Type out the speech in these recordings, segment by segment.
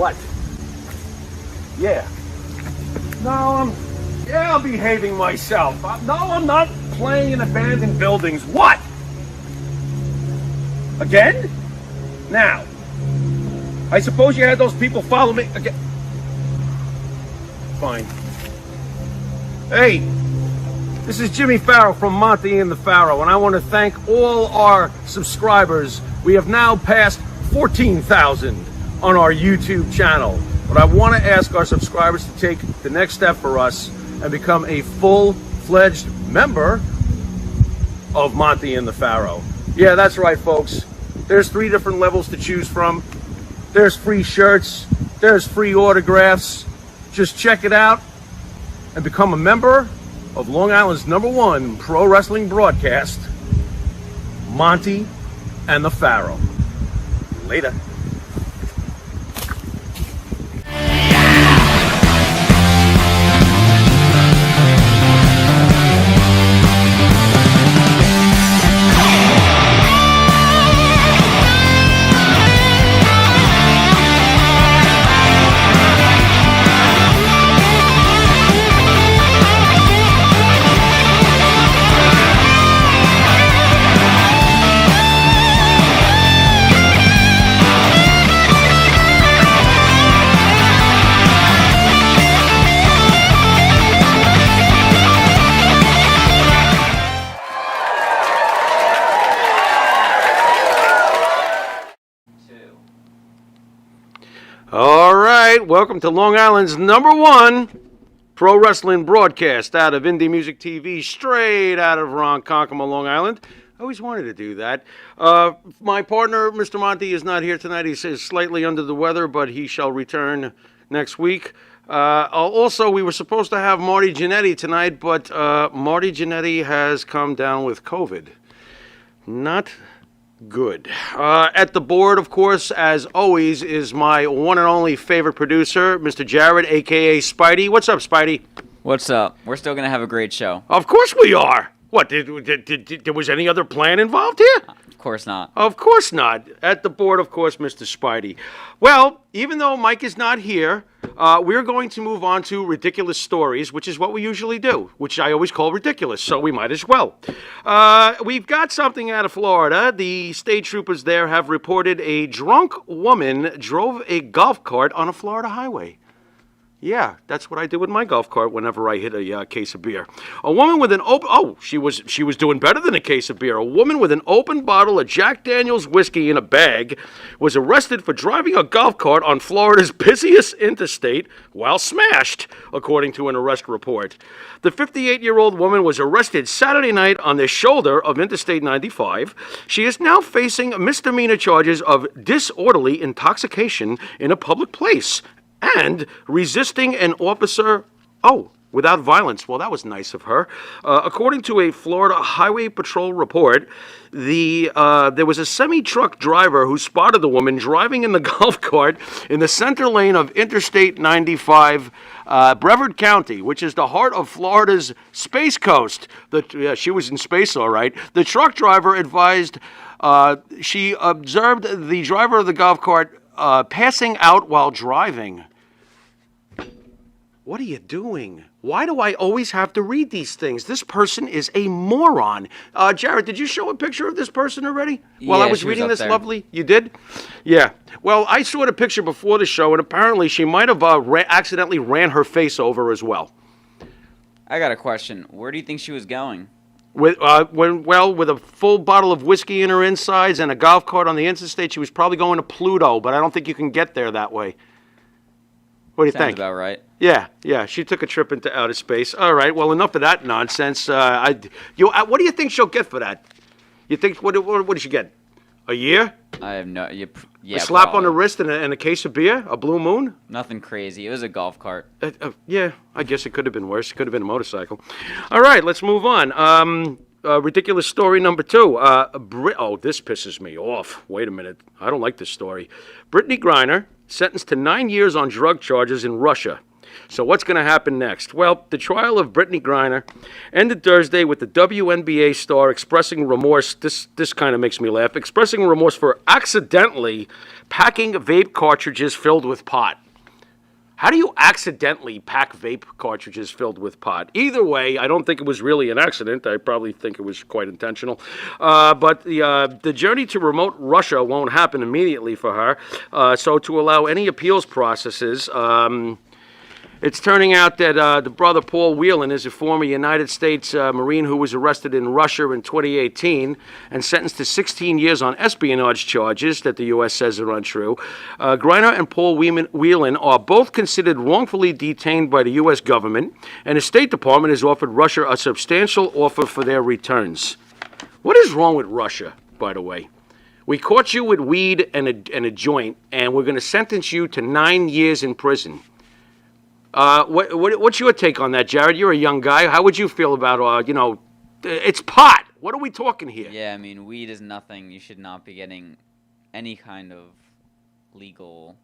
What? Yeah. No, I'm behaving myself. No, I'm not playing in abandoned buildings. What? Again? Now, I suppose you had those people follow me again. Fine. Hey, this is Jimmy Pharaoh from Monte and the Pharaoh, and I want to thank all our subscribers. We have now passed 14,000 on our YouTube channel. But I want to ask our subscribers to take the next step for us and become a full-fledged member of Monte and the Pharaoh. Yeah, that's right, folks. There's 3 different levels to choose from. There's free shirts. There's free autographs. Just check it out and become a member of Long Island's #1 pro wrestling broadcast, Monte and the Pharaoh. Later. All right, welcome to Long Island's #1 pro wrestling broadcast out of Indie Music TV, straight out of Ronkonkoma, Long Island. I always wanted to do that. My partner, Mr. Monte, is not here tonight. He says slightly under the weather, but he shall return next week. Also, we were supposed to have Marty Jannetty tonight, but Marty Jannetty has come down with COVID. Not good. At the board, of course, as always, is my one and only favorite producer, Mr. Jared, a.k.a. Spidey. What's up, Spidey? What's up? We're still going to have a great show. Of course we are. What, there was any other plan involved here? Of course not. Of course not. At the board, of course, Mr. Spidey. Well, even though Mike is not here, we're going to move on to ridiculous stories, which is what we usually do, which I always call ridiculous, so we might as well. We've got something out of Florida. The state troopers there have reported a drunk woman drove a golf cart on a Florida highway. Yeah, that's what I do with my golf cart whenever I hit a case of beer. A woman with an open... Oh, she was doing better than a case of beer. A woman with an open bottle of Jack Daniel's whiskey in a bag was arrested for driving a golf cart on Florida's busiest interstate while smashed, according to an arrest report. The 58-year-old woman was arrested Saturday night on the shoulder of Interstate 95. She is now facing misdemeanor charges of disorderly intoxication in a public place and resisting an officer, without violence. Well, that was nice of her. According to a Florida Highway Patrol report, there was a semi-truck driver who spotted the woman driving in the golf cart in the center lane of Interstate 95, Brevard County, which is the heart of Florida's Space Coast. She was in space, all right. The truck driver advised she observed the driver of the golf cart passing out while driving. What are you doing? Why do I always have to read these things? This person is a moron. Jared, did you show a picture of this person already? While I was reading this lovely? You did? Yeah. Well, I saw the picture before the show, and apparently she might have accidentally ran her face over as well. I got a question. Where do you think she was going? With a full bottle of whiskey in her insides and a golf cart on the interstate, she was probably going to Pluto, but I don't think you can get there that way. What do you think? Sounds about right. Yeah, she took a trip into outer space. All right, well, enough of that nonsense. What do you think she'll get for that? You think, what did she get? A year? I have no... Yeah, a slap probably. on the wrist and a case of beer? A blue moon? Nothing crazy. It was a golf cart. Yeah, I guess it could have been worse. It could have been a motorcycle. All right, let's move on. Ridiculous story number 2. This pisses me off. Wait a minute. I don't like this story. Brittany Griner, sentenced to 9 years on drug charges in Russia. So what's going to happen next? Well, the trial of Brittany Griner ended Thursday with the WNBA star expressing remorse. This kind of makes me laugh. Expressing remorse for accidentally packing vape cartridges filled with pot. How do you accidentally pack vape cartridges filled with pot? Either way, I don't think it was really an accident. I probably think it was quite intentional. But the journey to remote Russia won't happen immediately for her. So to allow any appeals processes, it's turning out that the brother Paul Whelan is a former United States Marine who was arrested in Russia in 2018 and sentenced to 16 years on espionage charges that the U.S. says are untrue. Griner and Paul Whelan are both considered wrongfully detained by the U.S. government, and the State Department has offered Russia a substantial offer for their returns. What is wrong with Russia, by the way? We caught you with weed and a joint, and we're going to sentence you to 9 years in prison. What's your take on that, Jared? You're a young guy. How would you feel about, it's pot. What are we talking here? Yeah, I mean, weed is nothing. You should not be getting any kind of legal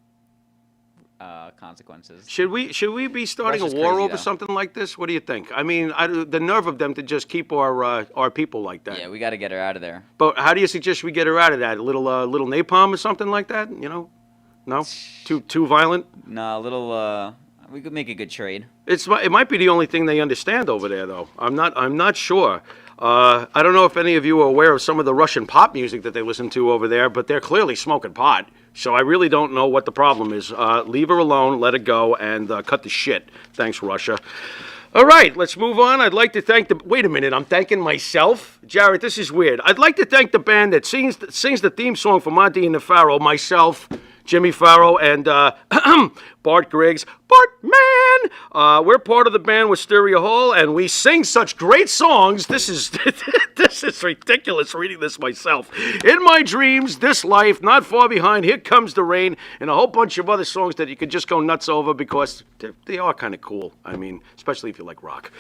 consequences. Should we be starting Russia's a war crazy, over though. something like this? What do you think? I mean, the nerve of them to just keep our people like that. Yeah, we got to get her out of there. But how do you suggest we get her out of that? A little napalm or something like that? No, too violent. No, a little. We could make a good trade. It might be the only thing they understand over there, though. I'm not sure. I don't know if any of you are aware of some of the Russian pop music that they listen to over there, but they're clearly smoking pot. So I really don't know what the problem is. Leave her alone, let it go, and cut the shit. Thanks, Russia. All right, let's move on. I'd like to thank the... Wait a minute, I'm thanking myself? Jared, this is weird. I'd like to thank the band that sings the theme song for Monte and the Pharaoh, myself, Jimmy Pharaoh, and Bart Griggs. Bart, man! We're part of the band with Stereo Hall, and we sing such great songs. This is this is ridiculous reading this myself. In My Dreams, This Life, Not Far Behind, Here Comes the Rain, and a whole bunch of other songs that you could just go nuts over because they are kind of cool. I mean, especially if you like rock.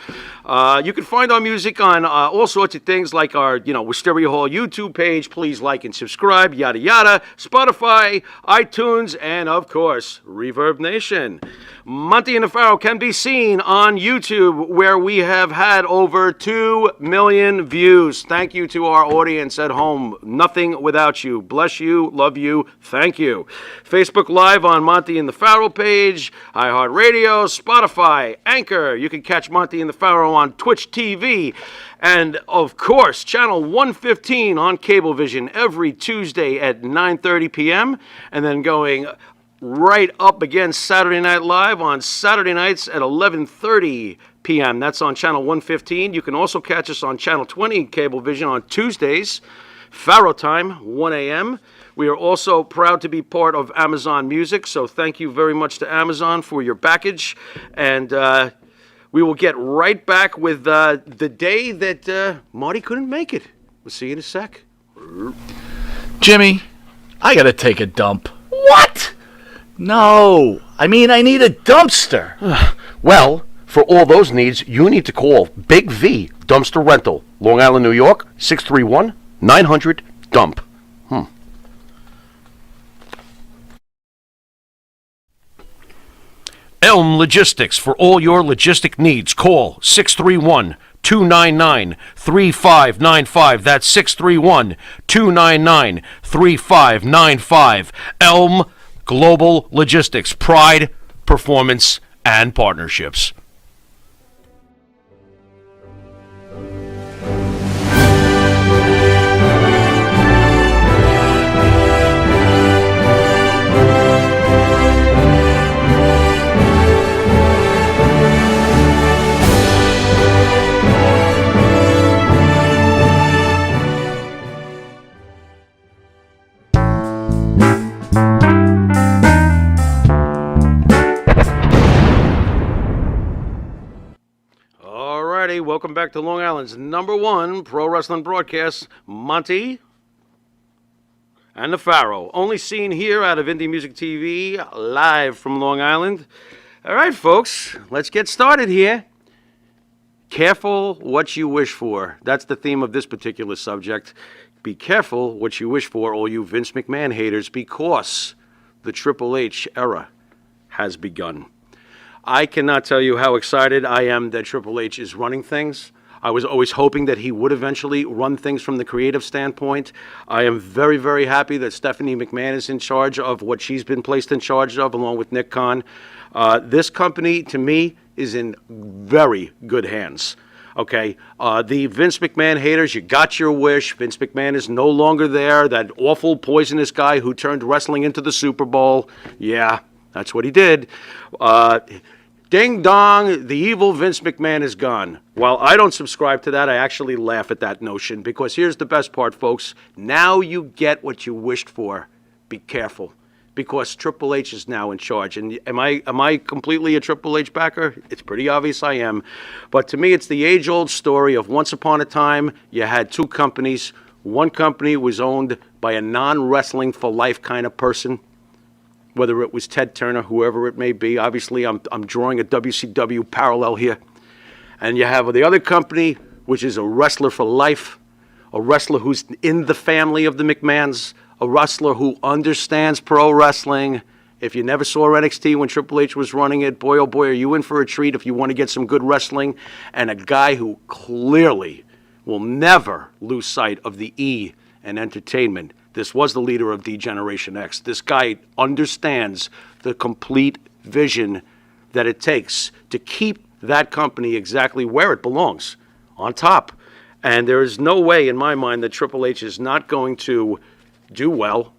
You can find our music on all sorts of things like our, with Stereo Hall YouTube page. Please like and subscribe, yada yada. Spotify, iTunes, and of course, Reverb Nation. Monte and the Pharaoh can be seen on YouTube, where we have had over 2 million views. Thank you to our audience at home. Nothing without you. Bless you, love you, thank you. Facebook Live on Monte and the Pharaoh page, iHeartRadio, Spotify, Anchor. You can catch Monte and the Pharaoh on Twitch TV. And, of course, Channel 115 on Cablevision every Tuesday at 9:30 p.m. And then going right up against Saturday Night Live on Saturday nights at 11:30 p.m. That's on Channel 115. You can also catch us on Channel 20 Cablevision on Tuesdays, Pharaoh time, 1 a.m. We are also proud to be part of Amazon Music, so thank you very much to Amazon for your package. And we will get right back with the day that Marty couldn't make it. We'll see you in a sec. Jimmy, I gotta take a dump. What? No, I mean I need a dumpster. Well, for all those needs, you need to call Big V Dumpster Rental, Long Island, New York, 631-900-DUMP. Elm Logistics. For all your logistic needs, call 631-299-3595. That's 631-299-3595. Elm Global Logistics. Pride, performance, and partnerships. Welcome back to Long Island's #1 pro wrestling broadcast, Monte and the Pharaoh. Only seen here out of Indie Music TV, live from Long Island. All right, folks, let's get started here. Careful what you wish for. That's the theme of this particular subject. Be careful what you wish for, all you Vince McMahon haters, because the Triple H era has begun. I cannot tell you how excited I am that Triple H is running things. I was always hoping that he would eventually run things from the creative standpoint. I am very, very happy that Stephanie McMahon is in charge of what she's been placed in charge of, along with Nick Khan. This company, to me, is in very good hands. Okay, the Vince McMahon haters, you got your wish. Vince McMahon is no longer there. That awful, poisonous guy who turned wrestling into the Super Bowl. Yeah, that's what he did. Ding dong, the evil Vince McMahon is gone. While I don't subscribe to that, I actually laugh at that notion, because here's the best part, folks. Now you get what you wished for. Be careful, because Triple H is now in charge. And am I completely a Triple H backer? It's pretty obvious I am. But to me, it's the age-old story of once upon a time, you had two companies. One company was owned by a non-wrestling for life kind of person, whether it was Ted Turner, whoever it may be. Obviously, I'm drawing a WCW parallel here. And you have the other company, which is a wrestler for life, a wrestler who's in the family of the McMahons, a wrestler who understands pro wrestling. If you never saw NXT when Triple H was running it, boy, oh boy, are you in for a treat if you want to get some good wrestling. And a guy who clearly will never lose sight of the E and entertainment. This was the leader of D-Generation X. This guy understands the complete vision that it takes to keep that company exactly where it belongs, on top. And there is no way in my mind that Triple H is not going to do well.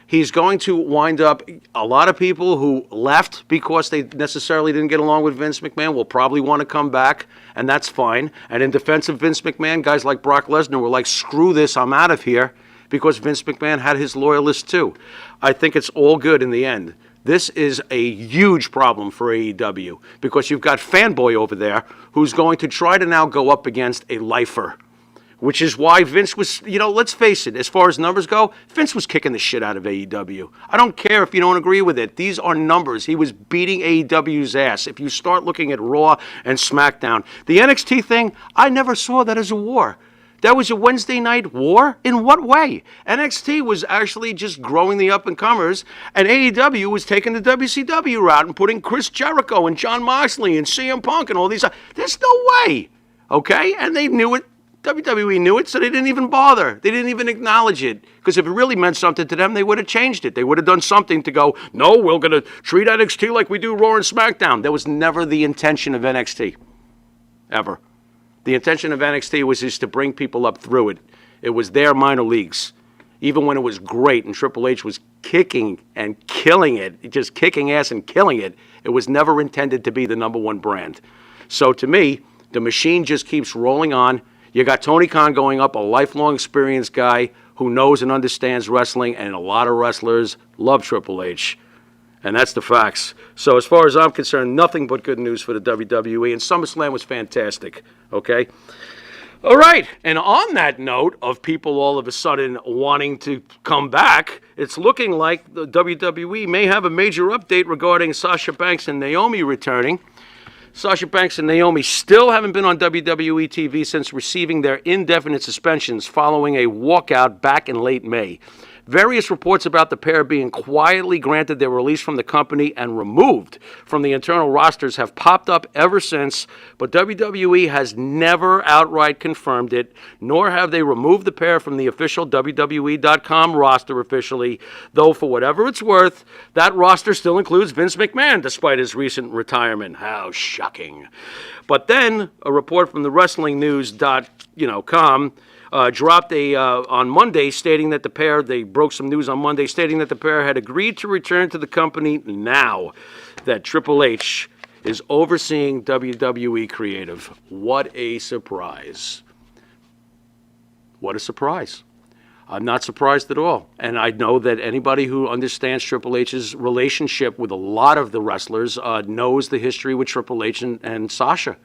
He's going to wind up, a lot of people who left because they necessarily didn't get along with Vince McMahon will probably want to come back, and that's fine. And in defense of Vince McMahon, guys like Brock Lesnar were like, screw this, I'm out of here, because Vince McMahon had his loyalists too. I think it's all good in the end. This is a huge problem for AEW, because you've got Fanboy over there who's going to try to now go up against a lifer, which is why Vince was, let's face it, as far as numbers go, Vince was kicking the shit out of AEW. I don't care if you don't agree with it. These are numbers. He was beating AEW's ass. If you start looking at Raw and SmackDown, the NXT thing, I never saw that as a war. That was a Wednesday night war? In what way? NXT was actually just growing the up-and-comers, and AEW was taking the WCW route and putting Chris Jericho and Jon Moxley and CM Punk and all these. There's no way, okay? And they knew it. WWE knew it, so they didn't even bother. They didn't even acknowledge it, because if it really meant something to them, they would have changed it. They would have done something to go, no, we're going to treat NXT like we do Raw and SmackDown. That was never the intention of NXT, ever. The intention of NXT was just to bring people up through it. It was their minor leagues. Even when it was great and Triple H was kicking and killing it, just kicking ass and killing it, it was never intended to be the number one brand. So to me, the machine just keeps rolling on. You got Tony Khan going up, a lifelong experienced guy who knows and understands wrestling, and a lot of wrestlers love Triple H. And that's the facts. So as far as I'm concerned, nothing but good news for the WWE, and SummerSlam was fantastic, okay? All right, and on that note of people all of a sudden wanting to come back, it's looking like the WWE may have a major update regarding Sasha Banks and Naomi returning. Sasha Banks and Naomi still haven't been on WWE TV since receiving their indefinite suspensions following a walkout back in late May. Various reports about the pair being quietly granted their release from the company and removed from the internal rosters have popped up ever since, but WWE has never outright confirmed it, nor have they removed the pair from the official WWE.com roster officially, though for whatever it's worth, that roster still includes Vince McMahon despite his recent retirement. How shocking. But then, a report from the WrestlingNews.com dropped on Monday stating that the pair, they broke some news on Monday stating that the pair had agreed to return to the company now that Triple H is overseeing WWE creative. What a surprise. What a surprise. I'm not surprised at all. And I know that anybody who understands Triple H's relationship with a lot of the wrestlers knows the history with Triple H and Sasha.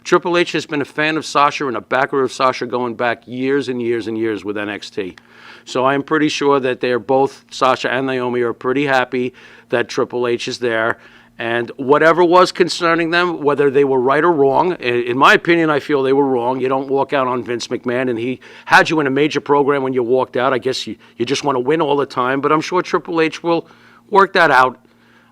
Triple H has been a fan of Sasha and a backer of Sasha going back years and years and years with NXT. So I'm pretty sure that they're both, Sasha and Naomi, are pretty happy that Triple H is there. And whatever was concerning them, whether they were right or wrong, in my opinion, I feel they were wrong. You don't walk out on Vince McMahon, and he had you in a major program when you walked out. I guess you just want to win all the time, but I'm sure Triple H will work that out.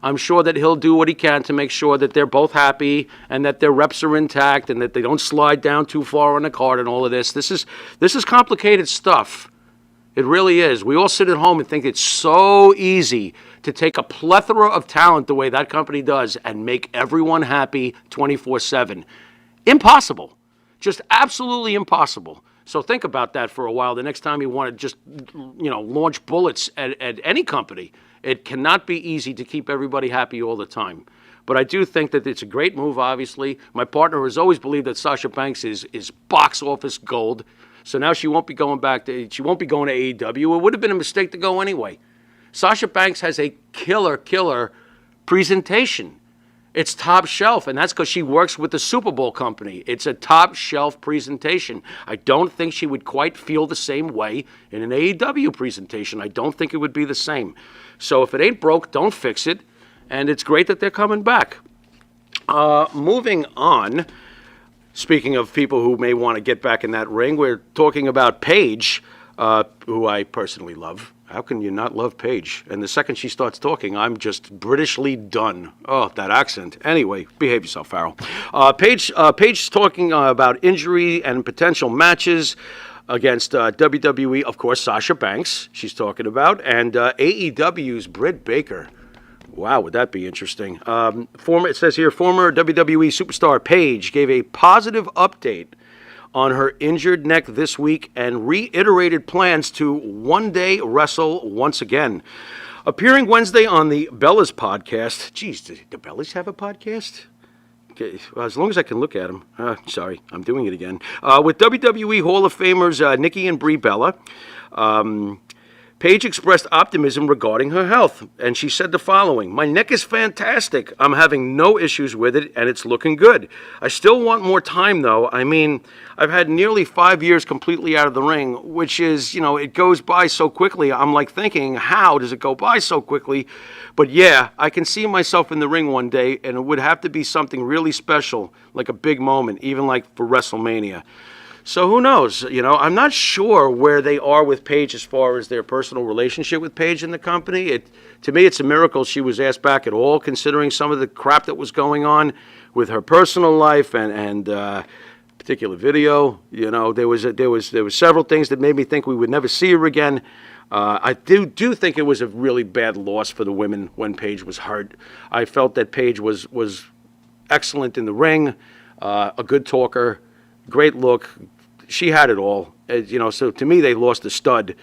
I'm sure that he'll do what he can to make sure that they're both happy and that their reps are intact and that they don't slide down too far on the card and all of this. This is complicated stuff. It really is. We all sit at home and think it's so easy to take a plethora of talent the way that company does and make everyone happy 24/7. Impossible. Just absolutely impossible. So think about that for a while. The next time you want to just, launch bullets at any company, it cannot be easy to keep everybody happy all the time. But I do think that it's a great move, obviously. My partner has always believed that Sasha Banks is box office gold. So now she won't be going to AEW. It would have been a mistake to go anyway. Sasha Banks has a killer presentation. It's top shelf, and that's because she works with the Super Bowl company. It's a top shelf presentation. I don't think she would quite feel the same way in an AEW presentation. I don't think it would be the same. So if it ain't broke, don't fix it. And it's great that they're coming back. Moving on. Speaking of people who may want to get back in that ring, we're talking about Paige, who I personally love. How can you not love Paige? And the second she starts talking, I'm just Britishly done. Oh, that accent. Anyway, behave yourself, Pharaoh. Paige's talking about injury and potential matches against WWE, of course, Sasha Banks, she's talking about, and AEW's Britt Baker. Wow, would that be interesting? It says here, former WWE superstar Paige gave a positive update on her injured neck this week and reiterated plans to one day wrestle once again. Appearing Wednesday on the Bellas podcast. Geez, do the Bellas have a podcast? Okay, well, as long as I can look at them. Sorry, I'm doing it again. With WWE Hall of Famers Nikki and Brie Bella. Paige expressed optimism regarding her health, and she said the following: "My neck is fantastic. I'm having no issues with it, and it's looking good. I still want more time, though. I mean, I've had nearly 5 years completely out of the ring, which is, it goes by so quickly. I'm like thinking, how does it go by so quickly? But yeah, I can see myself in the ring one day, and it would have to be something really special, like a big moment, even like for WrestleMania." So who knows? I'm not sure where they are with Paige as far as their personal relationship with Paige and the company. To me, it's a miracle she was asked back at all, considering some of the crap that was going on with her personal life and particular video. There was several things that made me think we would never see her again. I do think it was a really bad loss for the women when Paige was hurt. I felt that Paige was excellent in the ring, a good talker, great look. She had it all. So to me, they lost a stud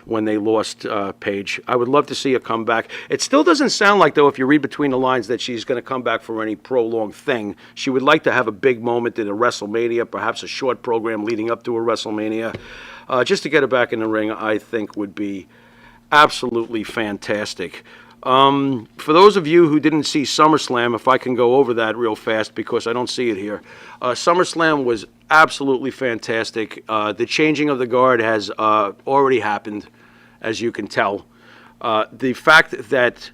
when they lost Paige. I would love to see her come back. It still doesn't sound like, though, if you read between the lines, that she's going to come back for any prolonged thing. She would like to have a big moment in a WrestleMania, perhaps a short program leading up to a WrestleMania. Just to get her back in the ring, I think would be absolutely fantastic. For those of you who didn't see SummerSlam, if I can go over that real fast because I don't see it here. SummerSlam was absolutely fantastic. The changing of the guard has already happened, as you can tell. The fact that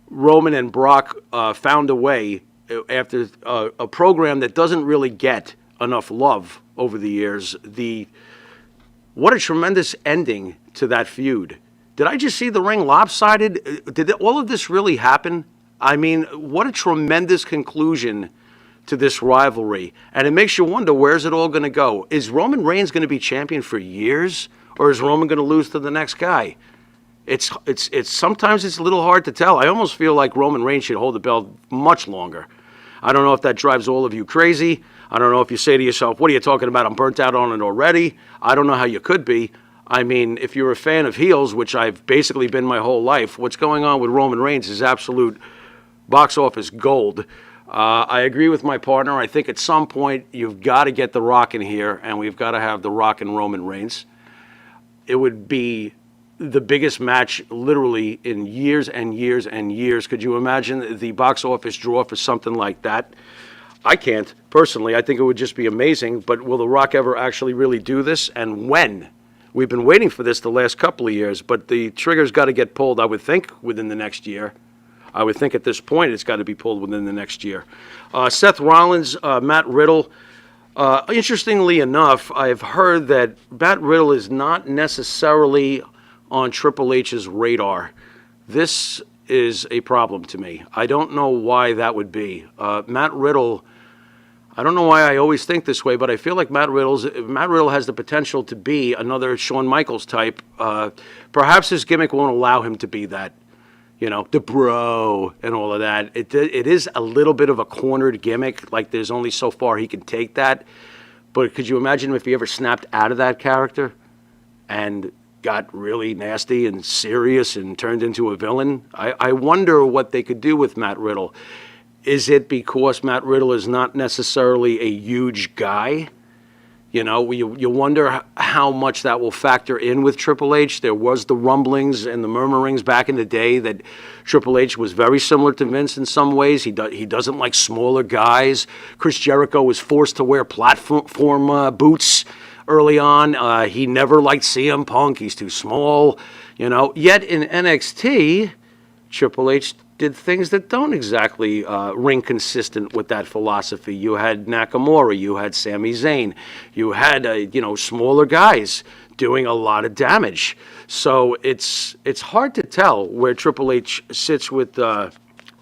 Roman and Brock found a way after a program that doesn't really get enough love over the years, what a tremendous ending to that feud. Did I just see the ring lopsided? Did all of this really happen? I mean, what a tremendous conclusion to this rivalry. And it makes you wonder, where's it all going to go? Is Roman Reigns going to be champion for years? Or is Roman going to lose to the next guy? It's sometimes it's a little hard to tell. I almost feel like Roman Reigns should hold the belt much longer. I don't know if that drives all of you crazy. I don't know if you say to yourself, what are you talking about? I'm burnt out on it already. I don't know how you could be. I mean, if you're a fan of heels, which I've basically been my whole life, what's going on with Roman Reigns is absolute box office gold. I agree with my partner. I think at some point you've got to get The Rock in here, and we've got to have The Rock and Roman Reigns. It would be the biggest match literally in years and years and years. Could you imagine the box office draw for something like that? I can't, personally. I think it would just be amazing. But will The Rock ever actually really do this, and when? We've been waiting for this the last couple of years, but the trigger's got to get pulled, I would think, within the next year. I would think at this point it's got to be pulled within the next year. Seth Rollins, Matt Riddle. Interestingly enough, I've heard that Matt Riddle is not necessarily on Triple H's radar. This is a problem to me. I don't know why that would be. Matt Riddle, I don't know why I always think this way, but I feel like Matt Riddle has the potential to be another Shawn Michaels type. Perhaps his gimmick won't allow him to be that, the bro and all of that. It is a little bit of a cornered gimmick, like there's only so far he can take that. But could you imagine if he ever snapped out of that character and got really nasty and serious and turned into a villain? I wonder what they could do with Matt Riddle. Is it because Matt Riddle is not necessarily a huge guy? You wonder how much that will factor in with Triple H. There was the rumblings and the murmurings back in the day that Triple H was very similar to Vince in some ways. He doesn't like smaller guys. Chris Jericho was forced to wear platform boots early on. He never liked CM Punk. He's too small. Yet in NXT, Triple H did things that don't exactly ring consistent with that philosophy. You had Nakamura, you had Sami Zayn, you had smaller guys doing a lot of damage. So it's hard to tell where Triple H sits with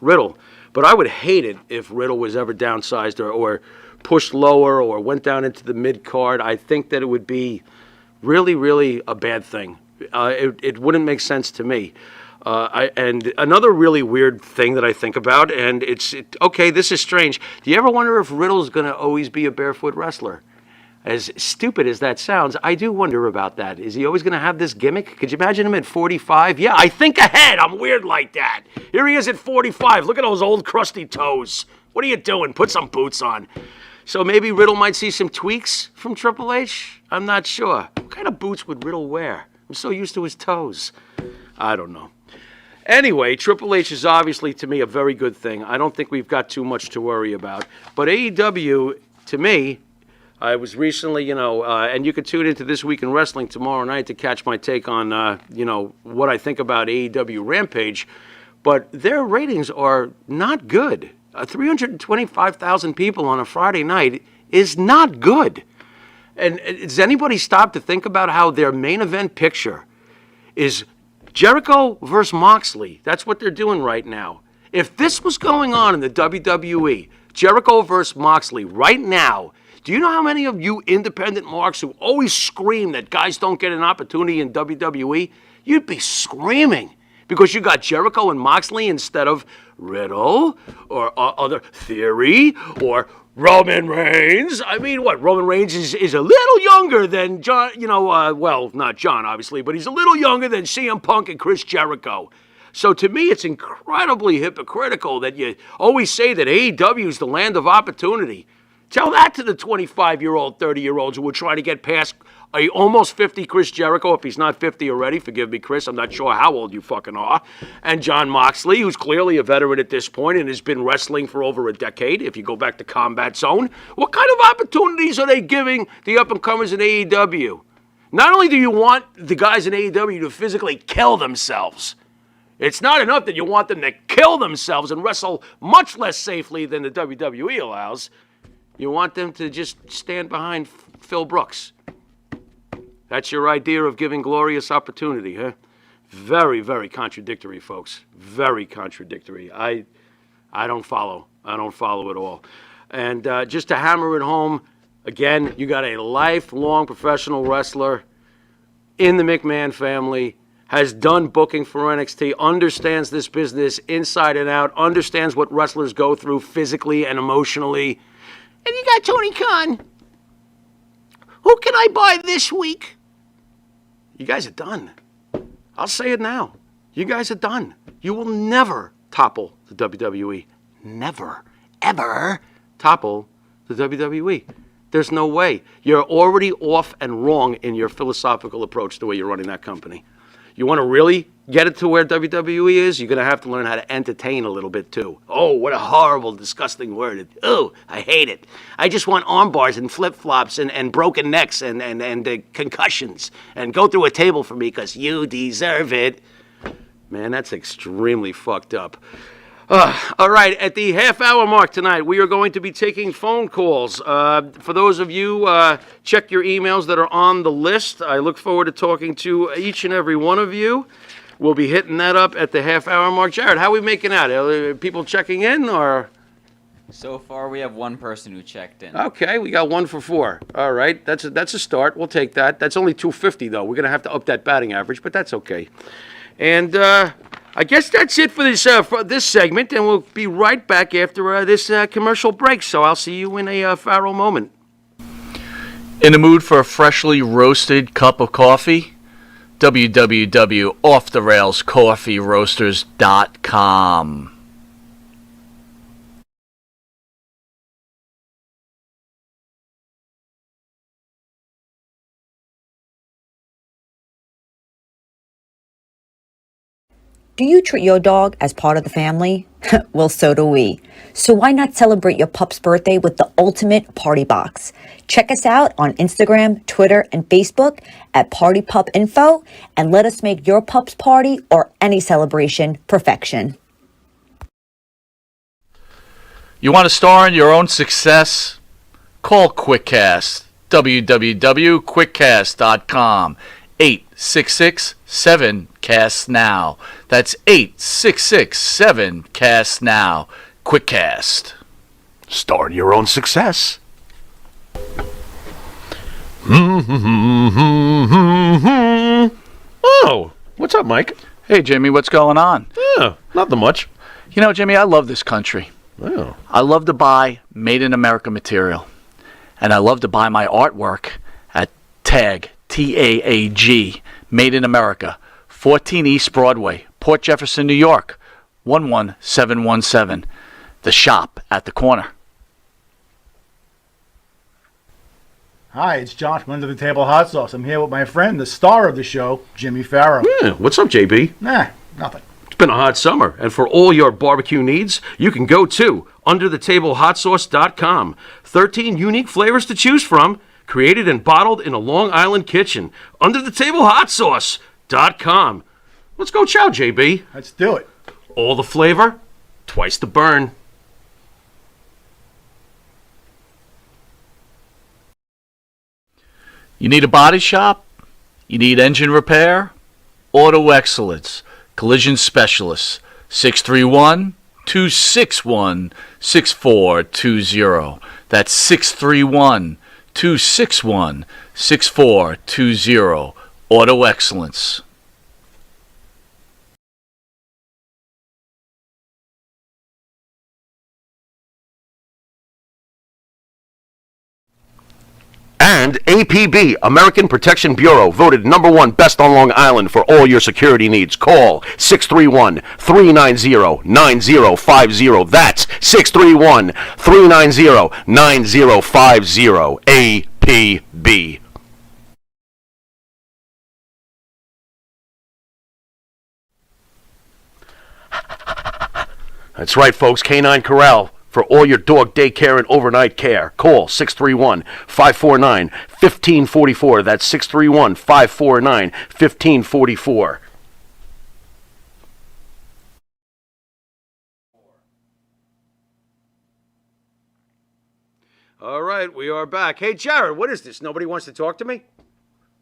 Riddle. But I would hate it if Riddle was ever downsized or pushed lower or went down into the mid card. I think that it would be really, really a bad thing. It wouldn't make sense to me. And another really weird thing that I think about, and okay, this is strange. Do you ever wonder if Riddle's going to always be a barefoot wrestler? As stupid as that sounds, I do wonder about that. Is he always going to have this gimmick? Could you imagine him at 45? Yeah, I think ahead. I'm weird like that. Here he is at 45. Look at those old crusty toes. What are you doing? Put some boots on. So maybe Riddle might see some tweaks from Triple H? I'm not sure. What kind of boots would Riddle wear? I'm so used to his toes. I don't know. Anyway, Triple H is obviously, to me, a very good thing. I don't think we've got too much to worry about. But AEW, to me, I was recently, and you can tune into This Week in Wrestling tomorrow night to catch my take on, what I think about AEW Rampage. But their ratings are not good. 325,000 people on a Friday night is not good. And does anybody stop to think about how their main event picture is Jericho versus Moxley? That's what they're doing right now. If this was going on in the WWE, Jericho versus Moxley right now, do you know how many of you independent marks who always scream that guys don't get an opportunity in WWE? You'd be screaming because you got Jericho and Moxley instead of Riddle or other Theory or Roman Reigns. I mean, what? Roman Reigns is a little younger than John, well, not John, obviously, but he's a little younger than CM Punk and Chris Jericho. So to me, it's incredibly hypocritical that you always say that AEW is the land of opportunity. Tell that to the 25-year-old, 30-year-olds who were trying to get past a almost 50 Chris Jericho, if he's not 50 already. Forgive me, Chris. I'm not sure how old you fucking are. And John Moxley, who's clearly a veteran at this point and has been wrestling for over a decade, if you go back to Combat Zone. What kind of opportunities are they giving the up-and-comers in AEW? Not only do you want the guys in AEW to physically kill themselves, it's not enough that you want them to kill themselves and wrestle much less safely than the WWE allows. You want them to just stand behind Phil Brooks. That's your idea of giving glorious opportunity, huh? Very, very contradictory, folks. Very contradictory. I don't follow. I don't follow at all. And just to hammer it home, again, you got a lifelong professional wrestler in the McMahon family, has done booking for NXT, understands this business inside and out, understands what wrestlers go through physically and emotionally. And you got Tony Khan. Who can I buy this week? You guys are done. I'll say it now. You guys are done. You will never topple the WWE. Never, ever topple the WWE. There's no way. You're already off and wrong in your philosophical approach the way you're running that company. You want to really get it to where WWE is, you're going to have to learn how to entertain a little bit too. Oh, what a horrible, disgusting word. Oh, I hate it. I just want arm bars and flip-flops and broken necks and concussions. And go through a table for me because you deserve it. Man, that's extremely fucked up. All right, at the half-hour mark tonight, we are going to be taking phone calls. For those of you, check your emails that are on the list. I look forward to talking to each and every one of you. We'll be hitting that up at the half-hour mark. Jared, how are we making out? Are people checking in, or? So far, we have one person who checked in. Okay, we got 1 for 4. All right, that's a start. We'll take that. That's only 250, though. We're going to have to up that batting average, but that's okay. And I guess that's it for this segment, and we'll be right back after this commercial break. So I'll see you in a Pharaoh moment. In the mood for a freshly roasted cup of coffee? www.offtherailscoffeeroasters.com. Do you treat your dog as part of the family? Well, so do we. So why not celebrate your pup's birthday with the ultimate party box? Check us out on Instagram, Twitter, and Facebook at Party Pup Info, and let us make your pup's party or any celebration perfection. You want to star in your own success? Call QuickCast. www.quickcast.com. 866-7-CAST-NOW. That's 866-7-CAST-NOW. QuickCast. Start your own success. Oh, what's up, Mike? Hey, Jimmy, what's going on? Yeah, nothing much. You know, Jimmy, I love this country. Oh. I love to buy Made in America material. And I love to buy my artwork at TAG, T-A-A-G, Made in America, 14 East Broadway, Port Jefferson, New York, 11717. The shop at the corner. Hi, it's John from Under the Table Hot Sauce. I'm here with my friend, the star of the show, Jimmy Pharaoh. Yeah, what's up, JB? Nah, nothing. It's been a hot summer, and for all your barbecue needs, you can go to underthetablehotsauce.com. 13 unique flavors to choose from, created and bottled in a Long Island kitchen. Underthetablehotsauce.com. Let's go chow, JB. Let's do it. All the flavor, twice the burn. You need a body shop? You need engine repair? Auto Excellence. Collision Specialists. 631-261-6420. That's 631-261-6420. Auto Excellence. And APB, American Protection Bureau, voted #1 best on Long Island for all your security needs. Call 631-390-9050. That's 631-390-9050. APB. That's right, folks. Canine Corral. For all your dog daycare and overnight care, call 631-549-1544. That's 631-549-1544. All right, we are back. Hey, Jared, what is this? Nobody wants to talk to me?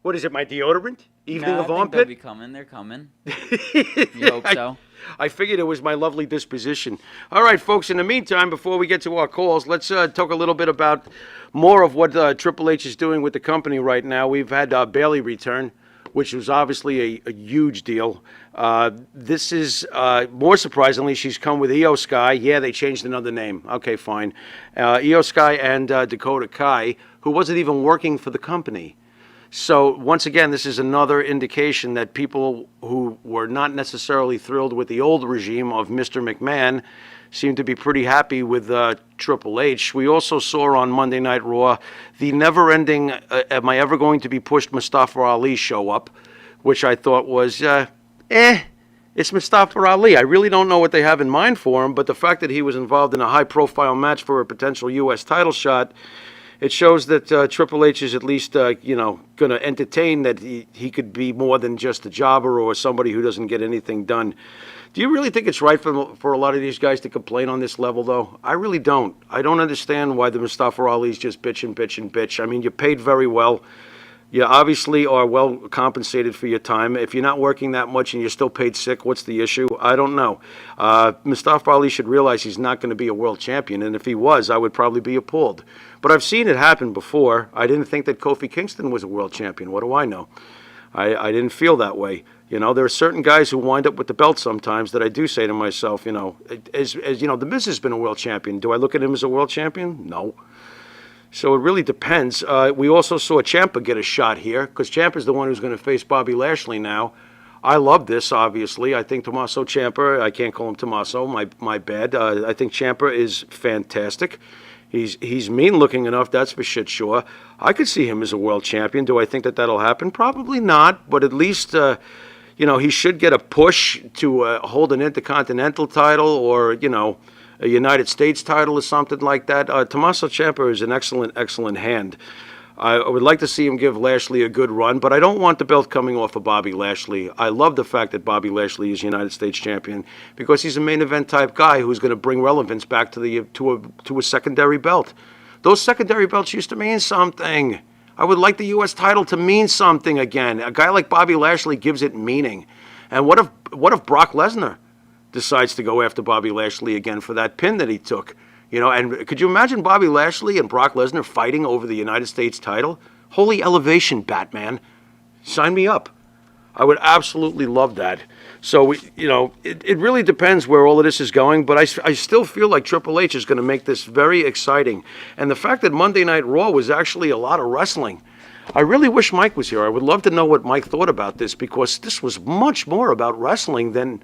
What is it, my deodorant? Evening No, of I think they'll armpit? be coming. They're coming. You hope so? I figured it was my lovely disposition. All right, folks, in the meantime, before we get to our calls, let's talk a little bit about more of what Triple H is doing with the company right now. We've had Bailey return, which was obviously a huge deal. This is, more surprisingly, she's come with Io Sky. Yeah, they changed another name. Okay, fine. Io Sky and Dakota Kai, who wasn't even working for the company. So once again, this is another indication that people who were not necessarily thrilled with the old regime of Mr. McMahon seem to be pretty happy with Triple H. We also saw on Monday Night Raw the never-ending "Am I ever going to be pushed?" Mustafa Ali show up, which I thought was it's Mustafa Ali. I really don't know what they have in mind for him, but the fact that he was involved in a high-profile match for a potential U.S. title shot, it shows that Triple H is at least, going to entertain that he could be more than just a jobber or somebody who doesn't get anything done. Do you really think it's right for a lot of these guys to complain on this level, though? I really don't. I don't understand why the Mustafa Ali's just bitch and bitch and bitch. I mean, you're paid very well. You obviously are well compensated for your time. If you're not working that much and you're still paid sick, what's the issue? I don't know. Mustafa Ali should realize he's not going to be a world champion, and if he was, I would probably be appalled. But I've seen it happen before. I didn't think that Kofi Kingston was a world champion. What do I know? I didn't feel that way. You know, there are certain guys who wind up with the belt sometimes that I do say to myself, you know, as you know, The Miz has been a world champion. Do I look at him as a world champion? No. So it really depends. We also saw Ciampa get a shot here because Ciampa's the one who's going to face Bobby Lashley now. I love this, obviously. I think Tommaso Ciampa, I can't call him Tommaso, my bad. I think Ciampa is fantastic. He's mean-looking enough, that's for shit sure. I could see him as a world champion. Do I think that that'll happen? Probably not, but at least, you know, he should get a push to hold an Intercontinental title or, you know, a United States title or something like that. Tommaso Ciampa is an excellent hand. I would like to see him give Lashley a good run, but I don't want the belt coming off of Bobby Lashley. I love the fact that Bobby Lashley is United States champion because he's a main event type guy who's going to bring relevance back to a secondary belt. Those secondary belts used to mean something. I would like the U.S. title to mean something again. A guy like Bobby Lashley gives it meaning. And what if Brock Lesnar decides to go after Bobby Lashley again for that pin that he took? You know, and could you imagine Bobby Lashley and Brock Lesnar fighting over the United States title? Holy elevation, Batman. Sign me up. I would absolutely love that. So, you know, it really depends where all of this is going, but I still feel like Triple H is going to make this very exciting. And the fact that Monday Night Raw was actually a lot of wrestling. I really wish Mike was here. I would love to know what Mike thought about this because this was much more about wrestling than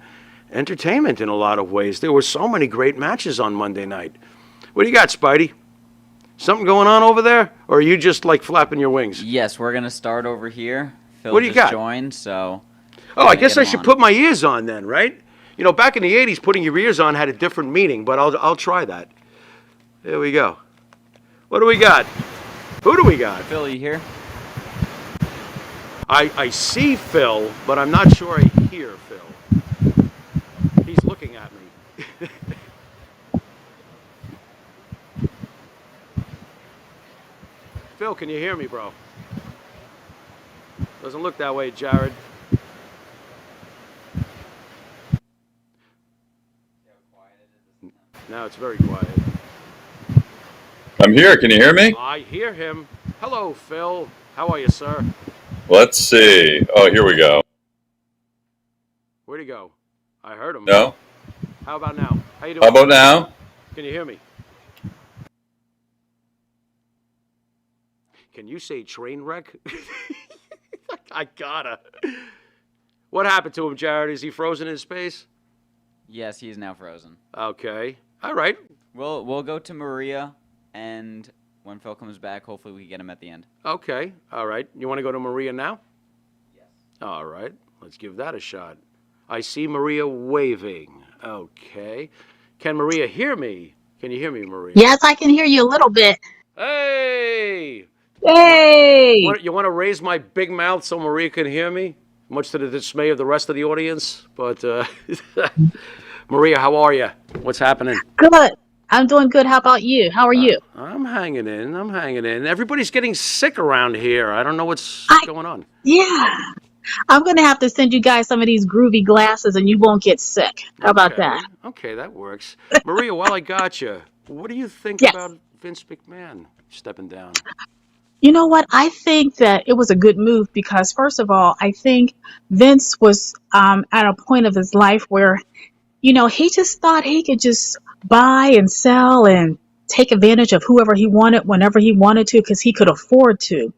entertainment in a lot of ways. There were so many great matches on Monday night. What do you got, Spidey? Something going on over there? Or are you just like flapping your wings? Yes, we're going to start over here. Phil What do you just got? joined, so... Oh, I guess I should put my ears on then, right? You know, back in the 80s, putting your ears on had a different meaning, but I'll try that. There we go. What do we got? Who do we got? Phil, you here? I see Phil, but I'm not sure I hear Phil. He's looking at me. Phil, can you hear me, bro? Doesn't look that way, Jared. Now it's very quiet. I'm here. Can you hear me? I hear him. Hello, Phil. How are you, sir? Let's see. Oh, here we go. Where'd he go? I heard him. No? How about now? How you doing? How about now? Can you hear me? Can you say train wreck? I gotta. What happened to him, Jared? Is he frozen in space? Yes, he is now frozen. Okay. All right. We'll go to Maria, and when Phil comes back, hopefully we can get him at the end. Okay. All right. You want to go to Maria now? Yes. All right. Let's give that a shot. I see Maria waving. Okay. Can Maria hear me? Can you hear me, Maria? Yes, I can hear you a little bit. Hey! Hey! You want to raise my big mouth so Maria can hear me? Much to the dismay of the rest of the audience. But, Maria, how are you? What's happening? Good. I'm doing good. How about you? How are you? I'm hanging in. Everybody's getting sick around here. I don't know what's going on. Yeah. I'm going to have to send you guys some of these groovy glasses and you won't get sick. How about that? Okay, that works. Maria, while I got you, what do you think Yes. about Vince McMahon stepping down? You know what? I think that it was a good move because, first of all, I think Vince was at a point of his life where, you know, he just thought he could just buy and sell and take advantage of whoever he wanted whenever he wanted to because he could afford to.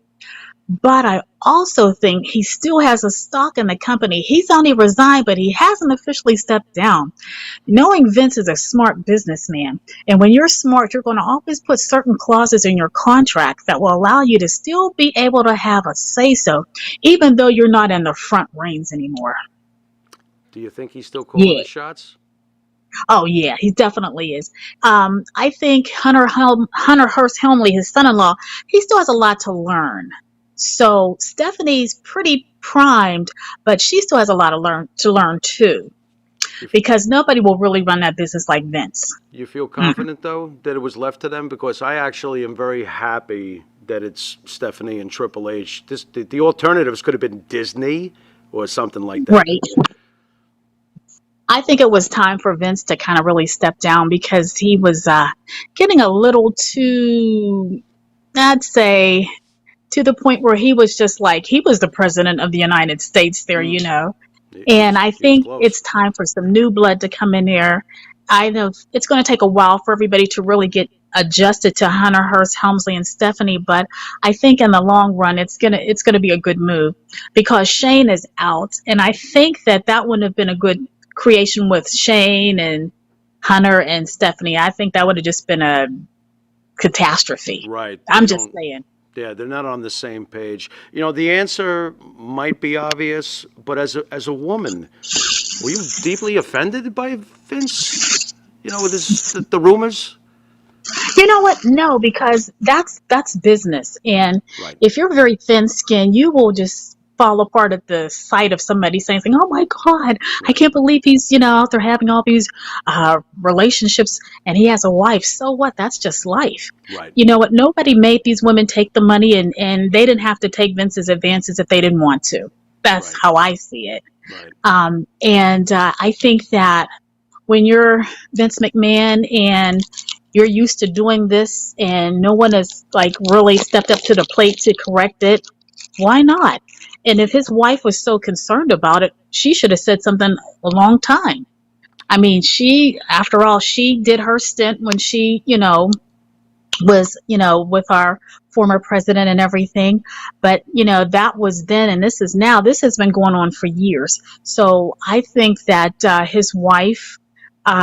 But I also think he still has a stock in the company. He's only resigned, but he hasn't officially stepped down. Knowing Vince is a smart businessman, and when you're smart, you're going to always put certain clauses in your contracts that will allow you to still be able to have a say-so, even though you're not in the front reins anymore. Do you think he's still calling Yeah. the shots? Oh, yeah, he definitely is. I think Hunter Hearst Helmsley, his son-in-law, he still has a lot to learn. So Stephanie's pretty primed, but she still has a lot to learn too, because nobody will really run that business like Vince. You feel confident, though, that it was left to them? Because I actually am very happy that it's Stephanie and Triple H. The alternatives could have been Disney or something like that. Right. I think it was time for Vince to kind of really step down because he was getting a little too, I'd say, to the point where he was just like, he was the president of the United States there, you know. And I think it's time for some new blood to come in there. I know it's going to take a while for everybody to really get adjusted to Hunter, Hearst, Helmsley, and Stephanie, but I think in the long run, it's gonna be a good move because Shane is out, and I think that wouldn't have been a good creation with Shane and Hunter and Stephanie. I think that would have just been a catastrophe. Right. I'm just saying. Yeah, they're not on the same page. You know, the answer might be obvious, but as a woman, were you deeply offended by Vince? You know, with the rumors? You know what? No, because that's business. And Right. if you're very thin-skinned, you will just fall apart at the sight of somebody saying, oh my God, I can't believe he's, out there having all these relationships and he has a wife. So what? That's just life. Right. You know what? Nobody made these women take the money and they didn't have to take Vince's advances if they didn't want to. That's Right. how I see it. Right. And I think that when you're Vince McMahon and you're used to doing this and no one has really stepped up to the plate to correct it, why not? And if his wife was so concerned about it, she should have said something a long time. I mean, after all, she did her stint when she, was, with our former president and everything. But, that was then and this is now. This has been going on for years. So I think that his wife,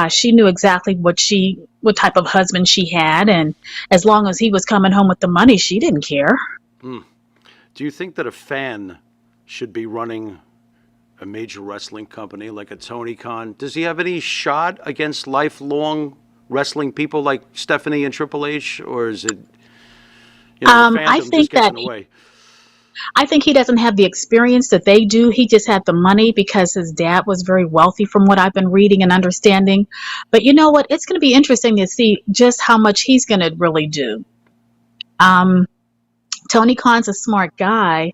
she knew exactly what type of husband she had. And as long as he was coming home with the money, she didn't care. Do you think that a fan should be running a major wrestling company like a Tony Khan? Does he have any shot against lifelong wrestling people like Stephanie and Triple H, or is it the fandom just gets in the way? I think he doesn't have the experience that they do. He just had the money because his dad was very wealthy from what I've been reading and understanding. But you know what? It's going to be interesting to see just how much he's going to really do. Tony Khan's a smart guy,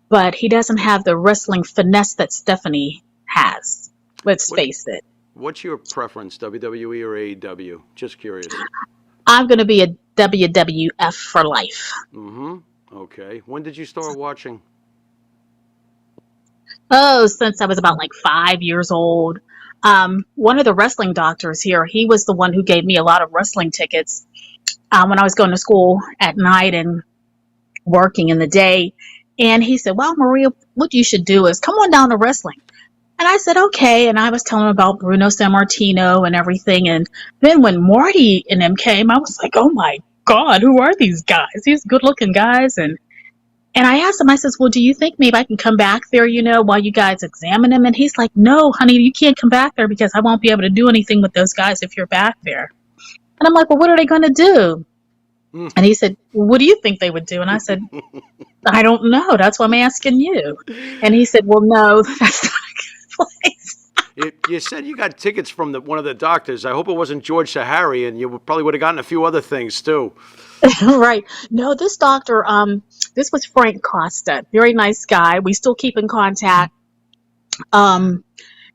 but he doesn't have the wrestling finesse that Stephanie has. Let's face it. What's your preference, WWE or AEW? Just curious. I'm going to be a WWF for life. Mm-hmm. Okay. When did you start watching? Oh, since I was about 5 years old. One of the wrestling doctors here, he was the one who gave me a lot of wrestling tickets when I was going to school at night and working in the day. And he said, well, Maria, what you should do is come on down to wrestling. And I said, okay. And I was telling him about Bruno Sammartino and everything. And then when Marty and them came, I was like, oh my God, who are these guys? These good looking guys. And I asked him, I says, well, do you think maybe I can come back there, while you guys examine him? And he's like, no, honey, you can't come back there because I won't be able to do anything with those guys if you're back there. And I'm like, well, what are they going to do? And he said, what do you think they would do? And I said, I don't know. That's why I'm asking you. And he said, well, no, that's not a good place. You said you got tickets from one of the doctors. I hope it wasn't George Sahari, and you probably would have gotten a few other things, too. Right. No, this doctor, this was Frank Costa. Very nice guy. We still keep in contact.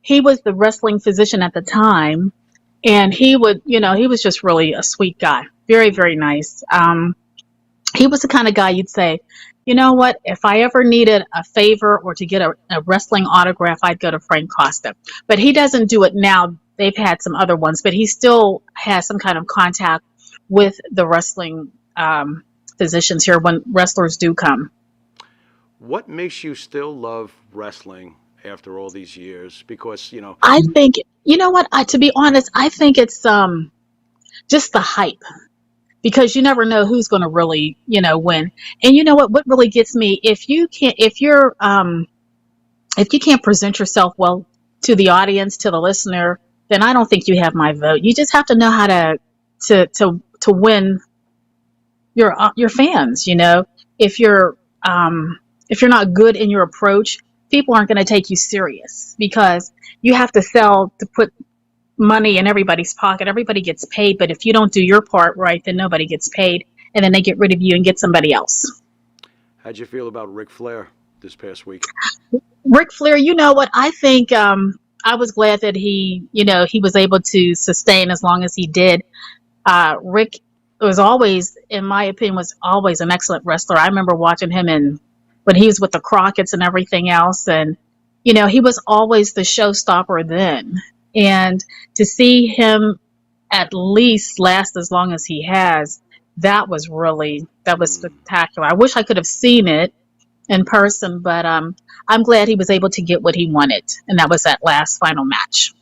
He was the wrestling physician at the time. And he was just really a sweet guy. Very, very nice. He was the kind of guy you'd say, you know what, if I ever needed a favor or to get a wrestling autograph, I'd go to Frank Costa. But he doesn't do it now. They've had some other ones, but he still has some kind of contact with the wrestling physicians here when wrestlers do come. What makes you still love wrestling after all these years? Because, I think, to be honest, I think it's just the hype. Because you never know who's going to really, win. And you know what really gets me, if you can't present yourself well to the audience, to the listener, then I don't think you have my vote. You just have to know how to win your fans. If you're not good in your approach, people aren't going to take you serious because you have to sell to put money in everybody's pocket. Everybody gets paid, but if you don't do your part right, then nobody gets paid. and then they get rid of you and get somebody else. How'd you feel about Ric Flair this past week? Ric Flair, you know what? I think I was glad that he was able to sustain as long as he did. Rick was always, in my opinion, was always an excellent wrestler. I remember watching him when he was with the Crockett's and everything else, and he was always the showstopper then. And to see him at least last as long as he has, that was spectacular. I wish I could have seen it in person, but I'm glad he was able to get what he wanted, and that was that last final match.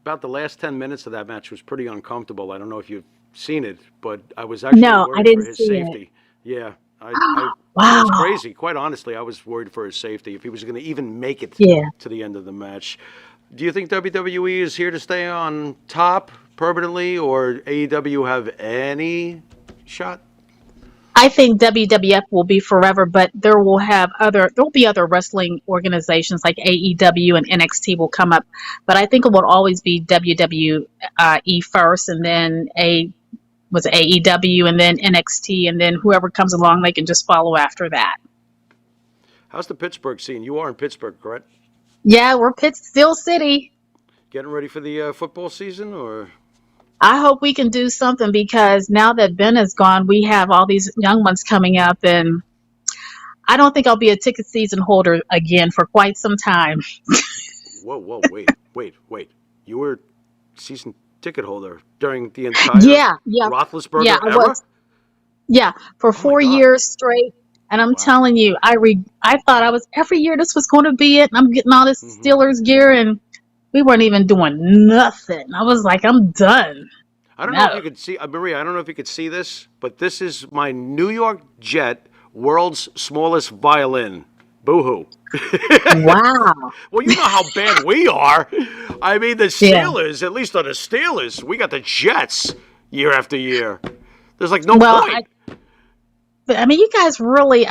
About the last 10 minutes of that match was pretty uncomfortable. I don't know if you've seen it, but I was actually worried I didn't for his see safety. It. Yeah, Wow. it was crazy. Quite honestly, I was worried for his safety if he was going to even make it to the end of the match. Do you think WWE is here to stay on top permanently, or AEW have any shot? I think WWF will be forever, but there will be other wrestling organizations like AEW and NXT will come up, but I think it will always be WWE first, and then AEW, and then NXT, and then whoever comes along, they can just follow after that. How's the Pittsburgh scene? You are in Pittsburgh, correct? Yeah, we're Steel City. Getting ready for the football season, or? I hope we can do something, because now that Ben is gone, we have all these young ones coming up, and I don't think I'll be a ticket season holder again for quite some time. Whoa, wait. You were season ticket holder during the entire Roethlisberger I era? was. Yeah, for 4 years straight. And I'm telling you, I thought every year this was going to be it, and I'm getting all this Steelers gear, and we weren't even doing nothing. I was like, I'm done. I don't know if you could see, Maria, I don't know if you could see this, but this is my New York Jet world's smallest violin. Boo-hoo. Wow. Well, you know how bad we are. I mean, the Steelers, at least on the Steelers, we got the Jets year after year. There's like no point. I mean, you guys really,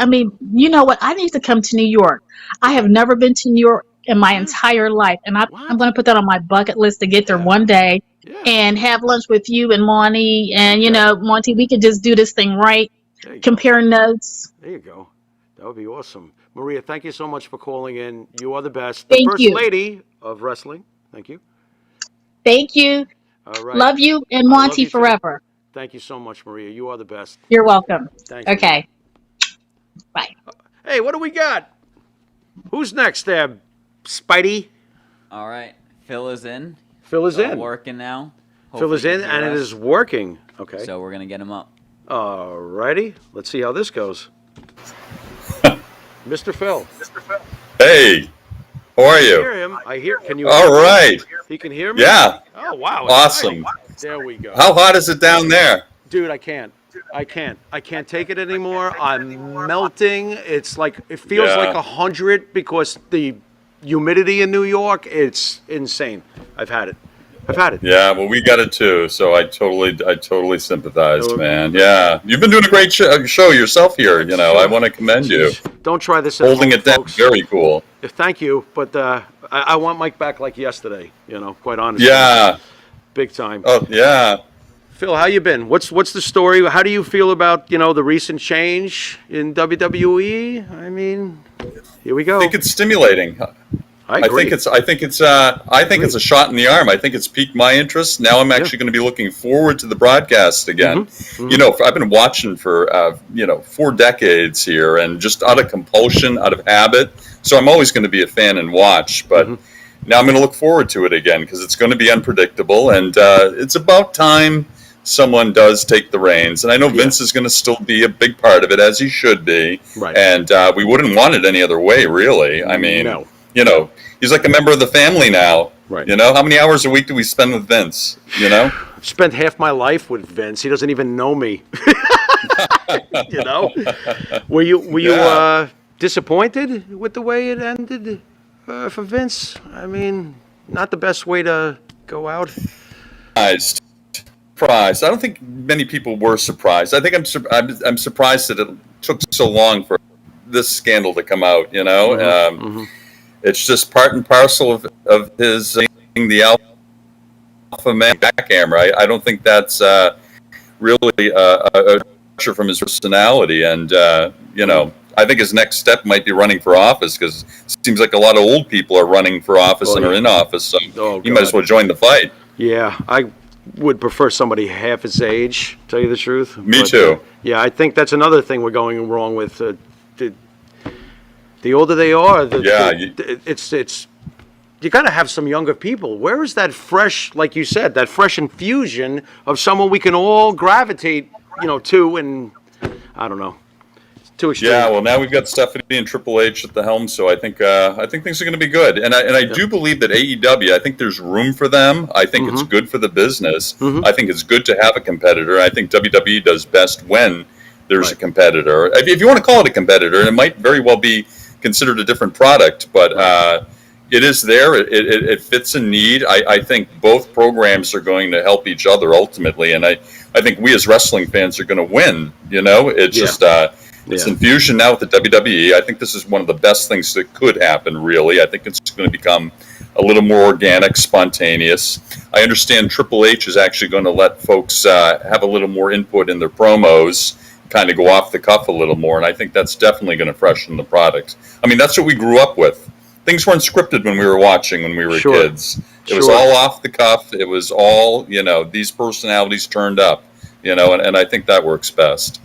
you know what? I need to come to New York. I have never been to New York in my entire life, and I'm going to put that on my bucket list to get there one day and have lunch with you and Monty. And, Monty, we could just do this thing right, compare notes. There you go. That would be awesome. Maria, thank you so much for calling in. You are the best. Thank the First you. Lady of Wrestling. Thank you. Thank you. All right. Love you and Monty forever. Thank you so much, Maria. You are the best. You're welcome. Thanks. Okay. Bye. Hey, what do we got? Who's next there, Spidey? All right. Phil is in. Phil is in. Working now. Phil is in, and it is working. Okay. So we're going to get him up. All righty. Let's see how this goes. Mr. Phil. Hey, how are you? I hear him. Can you All hear me? right. He can hear me? Yeah. Oh, wow. Awesome. There we go. How hot is it down there? Dude, I can't take it anymore. I'm melting. It's like, it feels like 100 because the humidity in New York, it's insane. I've had it. Yeah, well, we got it too, so I totally sympathize, man. Yeah, you've been doing a great show yourself here. I want to commend you. Don't try this at Holding home, it down, folks. very cool. Thank you, but I want Mike back like yesterday. Quite honestly. Yeah. Big time. Oh yeah. Phil, how you been? What's the story? How do you feel about the recent change in WWE? I mean, here we go. I think it's stimulating. I agree. I think it's a shot in the arm. I think it's piqued my interest. Now I'm actually going to be looking forward to the broadcast again. I've been watching for 4 decades here, and just out of compulsion, out of habit. So I'm always going to be a fan and watch, but now I'm going to look forward to it again because it's going to be unpredictable, and it's about time someone does take the reins. And I know Vince is going to still be a big part of it, as he should be. Right. And we wouldn't want it any other way, really. I mean, he's like a member of the family now. Right. How many hours a week do we spend with Vince? I've spent half my life with Vince. He doesn't even know me. Were you disappointed with the way it ended for Vince? I mean, not the best way to go out. Surprised. I don't think many people were surprised. I think I'm surprised that it took so long for this scandal to come out. It's just part and parcel of his being the alpha man backhammer. I don't think that's really a from his personality, and I think his next step might be running for office, because it seems like a lot of old people are running for office and are in office, so he might as well join the fight. Yeah, I would prefer somebody half his age, tell you the truth. Me too. Yeah, I think that's another thing we're going wrong with. The older they are, it's you got to have some younger people. Where is that fresh, like you said, that fresh infusion of someone we can all gravitate, to, and I don't know. Too extreme. Yeah, well, now we've got Stephanie and Triple H at the helm, so I think things are going to be good. And I do believe that AEW, I think there's room for them. I think it's good for the business. I think it's good to have a competitor. I think WWE does best when there's a competitor. If you want to call it a competitor, it might very well be considered a different product, but it is there. It fits a need. I think both programs are going to help each other ultimately, and I think we as wrestling fans are going to win. It's just it's infusion now with the WWE. I think this is one of the best things that could happen, really. I think it's going to become a little more organic, spontaneous. I understand Triple H is actually going to let folks have a little more input in their promos, kind of go off the cuff a little more, and I think that's definitely going to freshen the product. I mean, that's what we grew up with. Things weren't scripted when we were watching when we were kids. It was all off the cuff. It was all, these personalities turned up, and I think that works best.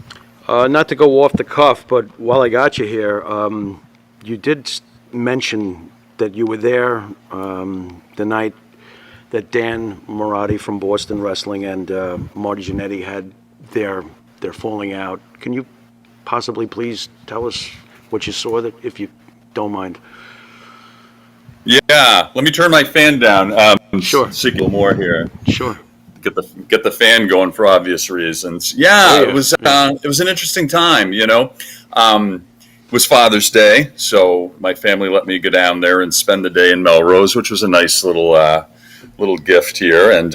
Not to go off the cuff, but while I got you here, you did mention that you were there the night that Dan Marty from Boston Wrestling and Marty Jannetty had their falling out. Can you possibly please tell us what you saw, that, if you don't mind? Yeah, let me turn my fan down. Sure. See a little more here. Sure. Get the fan going for obvious reasons. Yeah, it was an interesting time. It was Father's Day, so my family let me go down there and spend the day in Melrose, which was a nice little gift here. And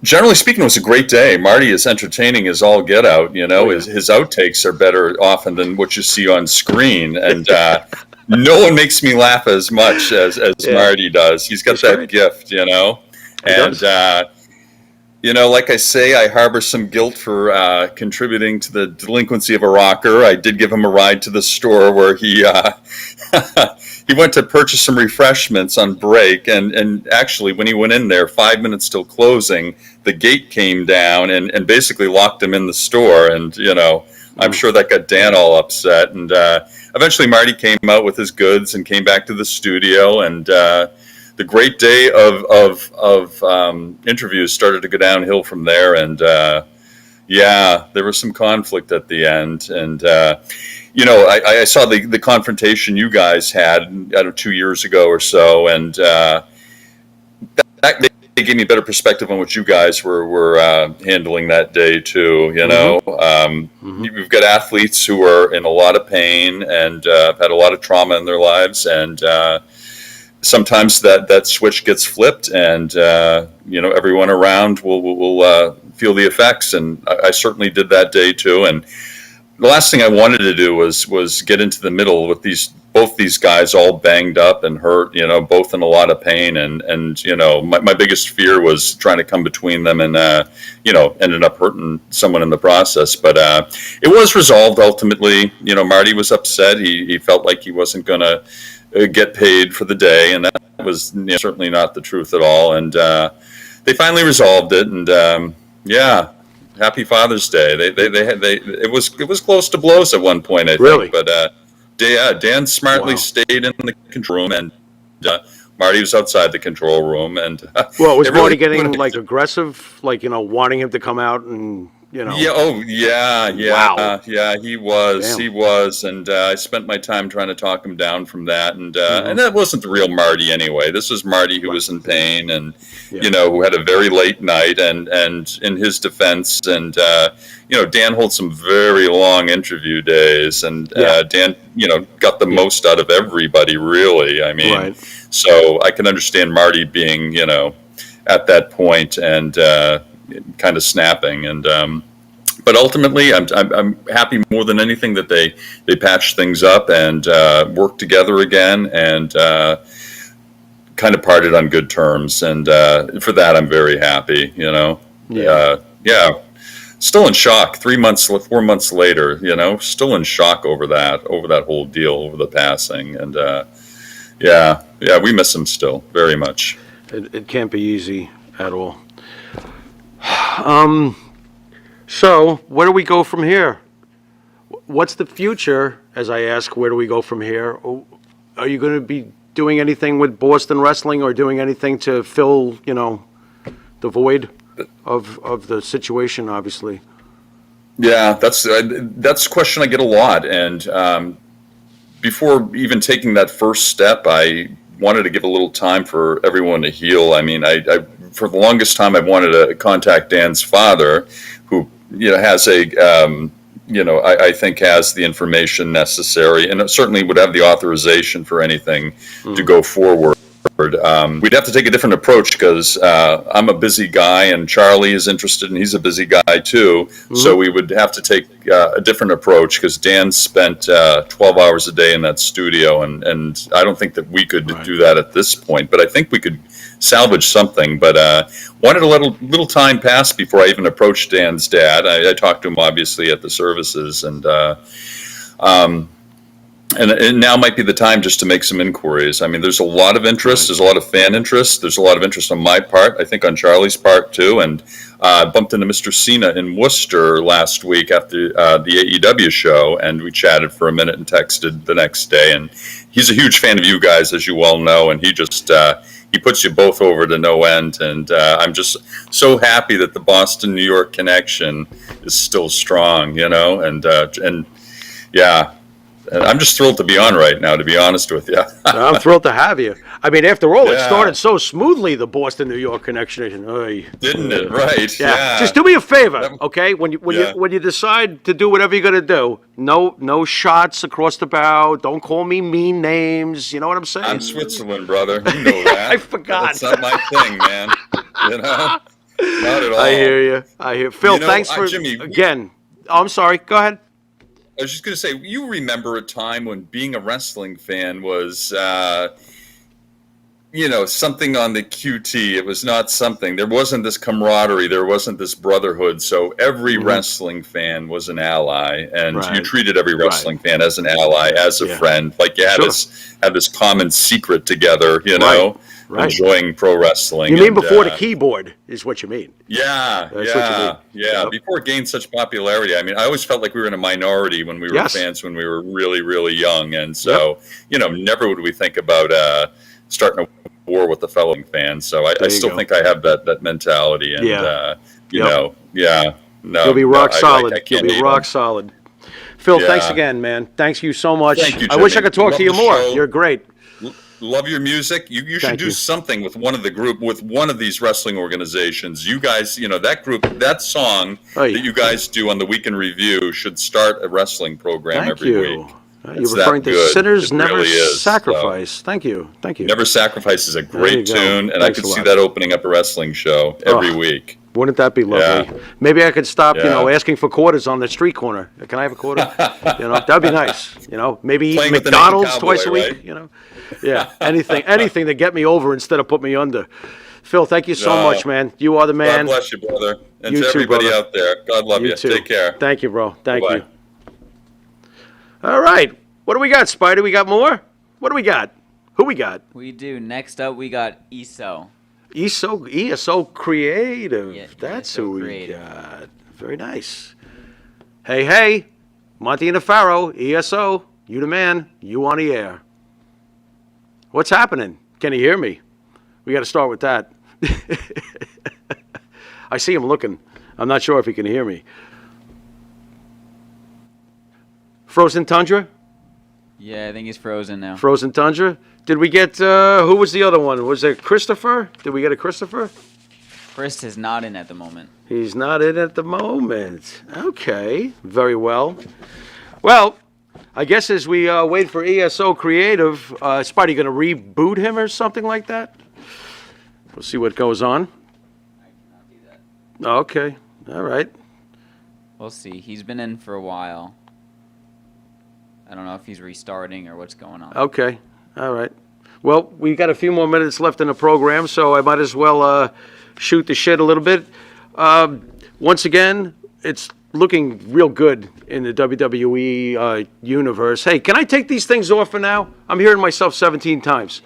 generally speaking, it was a great day. Marty is entertaining as all get out. His outtakes are better often than what you see on screen, and no one makes me laugh as much as Marty does. He's got that gift, And, like I say, I harbor some guilt for contributing to the delinquency of a rocker. I did give him a ride to the store where he he went to purchase some refreshments on break. And actually, when he went in there, 5 minutes till closing, the gate came down and basically locked him in the store. And, I'm sure that got Dan all upset. And eventually Marty came out with his goods and came back to the studio, and the great day of interviews started to go downhill from there, and there was some conflict at the end, and I saw the confrontation you guys had 2 years ago or so, and that gave me a better perspective on what you guys were handling that day too. We've got athletes who are in a lot of pain and have had a lot of trauma in their lives, and sometimes that switch gets flipped, and everyone around will feel the effects, and I certainly did that day too. And the last thing I wanted to do was get into the middle with both these guys all banged up and hurt, both in a lot of pain, and my biggest fear was trying to come between them, and ended up hurting someone in the process. But it was resolved ultimately. Marty was upset. He felt like he wasn't going to get paid for the day, and that was certainly not the truth at all. And they finally resolved it, and happy Father's Day. It was close to blows at one point, I think. But Dan smartly stayed in the control room, and Marty was outside the control room. And was Marty getting aggressive, wanting him to come out and? Wow. He was. Damn. He was, and I spent my time trying to talk him down from that, and that wasn't the real Marty anyway. This was Marty who was in pain, and who had a very late night, and in his defense, and Dan holds some very long interview days, and Dan got the most out of everybody, really. I mean, so I can understand Marty being at that point and kind of snapping, and but ultimately I'm happy more than anything that they patched things up and worked together again, and kind of parted on good terms, and for that I'm very happy. still in shock. 4 months later, still in shock over that whole deal, over the passing. And yeah, we miss him still very much. It can't be easy at all. So where do we go from here? What's the future? As I ask, where do we go from here? Are you going to be doing anything with Boston Wrestling, or doing anything to fill, the void of the situation? Obviously. Yeah, that's a question I get a lot, and before even taking that first step, I wanted to give a little time for everyone to heal. I mean, I for the longest time I wanted to contact Dan's father, who has I think has the information necessary, and certainly would have the authorization for anything to go forward. We'd have to take a different approach because I'm a busy guy, and Charlie is interested, and he's a busy guy too. So we would have to take a different approach because Dan spent 12 hours a day in that studio, and I don't think that we could do that at this point. But I think we could salvage something. But wanted to let a little time pass before I even approached Dan's dad. I talked to him obviously at the services, and now might be the time just to make some inquiries. I mean, there's a lot of interest. There's a lot of fan interest. There's a lot of interest on my part. I think on Charlie's part too. And I bumped into Mr. Cena in Worcester last week after the AEW show, and we chatted for a minute and texted the next day. And he's a huge fan of you guys, as you well know. And he just he puts you both over to no end. And I'm just so happy that the Boston-New York connection is still strong, and yeah. And I'm just thrilled to be on right now, to be honest with you. I'm thrilled to have you. I mean, after all, it started so smoothly, the Boston-New York connection. Oy. Didn't it? Right. Yeah. Just do me a favor, okay? When you decide to do whatever you're going to do, no shots across the bow. Don't call me mean names. You know what I'm saying? I'm Switzerland, brother. You know that. I forgot. That's not my thing, man. Not at all. I hear you. Phil, thanks for, Jimmy, again. I'm sorry. Go ahead. I was just going to say, you remember a time when being a wrestling fan was, something on the QT. It was not something. There wasn't this camaraderie. There wasn't this brotherhood. So every wrestling fan was an ally, and you treated every wrestling fan as an ally, as a friend. Like you had this common secret together, enjoying pro wrestling. You mean before the keyboard is what you mean? Yeah. Before it gained such popularity. I mean, I always felt like we were in a minority when we were fans when we were really, really young. And so, never would we think about starting a war with the fellow fans. So I still think I have that mentality. And, no. You'll be rock solid. You'll be rock solid. Phil, thanks again, man. Thanks you so much. Thank you, I wish I Jimmy. could talk to you more. Show. You're great. Love your music. You should do something with one of these wrestling organizations. You guys, that group, that song that you guys do on the Weekend Review should start a wrestling program every week. You're referring to Sinners Never Sacrifice. So, thank you. Never Sacrifice is a great tune, and I could see that opening up a wrestling show every week. Wouldn't that be lovely? Yeah. Maybe I could stop, asking for quarters on the street corner. Can I have a quarter? That'd be nice. Maybe eat McDonald's twice a week. Right? Yeah, anything to get me over instead of put me under. Phil, thank you so much, man. You are the man. God bless you, brother, and to everybody out there. God love you. Take care. Thank you, bro. Thank you. All right, what do we got, Spider? We got more? What do we got? Who we got? We do. Next up, we got ESO. ESO Creative. Yeah, That's ESO who Creative. we got. Very nice. Hey, Monte and the Pharaoh, ESO, you the man, you on the air. What's happening? Can he hear me? We got to start with that. I see him looking. I'm not sure if he can hear me. Frozen Tundra? Yeah, I think he's frozen now. Frozen Tundra? Did we get, who was the other one? Was it Christopher? Did we get a Christopher? Chris is not in at the moment. He's not in at the moment. Okay, very well. Well, I guess as we wait for ESO Creative, Spidey going to reboot him or something like that? We'll see what goes on. I cannot do that. Okay, all right. We'll see. He's been in for a while. I don't know if he's restarting or what's going on. Okay, all right. Well, we got a few more minutes left in the program, so I might as well shoot the shit a little bit. Once again, it's looking real good in the WWE universe. Hey, can I take these things off for now? I'm hearing myself 17 times.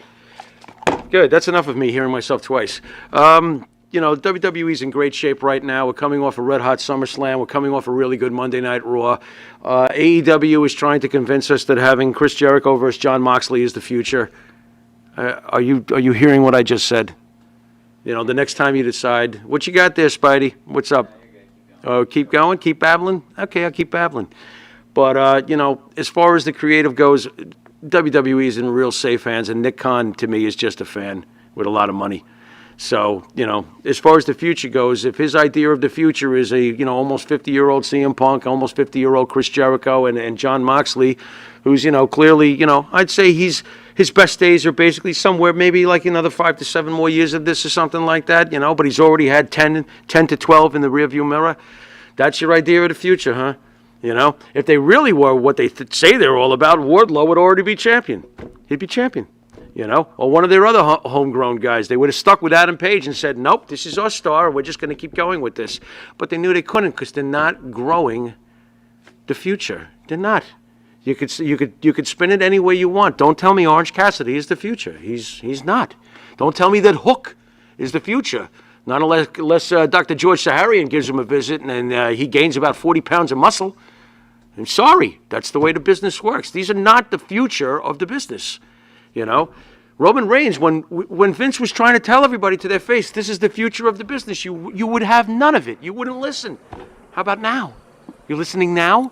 Good, that's enough of me hearing myself twice. WWE's in great shape right now. We're coming off a red-hot SummerSlam. We're coming off a really good Monday Night Raw. AEW is trying to convince us that having Chris Jericho versus Jon Moxley is the future. Are you hearing what I just said? The next time you decide, what you got there, Spidey? What's up? Oh, keep going? Keep babbling? Okay, I'll keep babbling. But, as far as the creative goes, WWE is in real safe hands, and Nick Khan, to me, is just a fan with a lot of money. So, as far as the future goes, if his idea of the future is a, almost 50-year-old CM Punk, almost 50-year-old Chris Jericho, and Jon Moxley, who's, clearly, I'd say his best days are basically somewhere maybe like another 5 to 7 more years of this or something like that, but he's already had 10 to 12 in the rearview mirror. That's your idea of the future, huh? If they really were what they say they're all about, Wardlow would already be champion. He'd be champion. Or one of their other homegrown guys. They would have stuck with Adam Page and said, nope, this is our star. We're just going to keep going with this. But they knew they couldn't because they're not growing the future. They're not. You could spin it any way you want. Don't tell me Orange Cassidy is the future. He's not. Don't tell me that Hook is the future. Not unless Dr. George Saharian gives him a visit and he gains about 40 pounds of muscle. I'm sorry. That's the way the business works. These are not the future of the business. Roman Reigns, when Vince was trying to tell everybody to their face, this is the future of the business, you would have none of it. You wouldn't listen. How about now? You're listening now?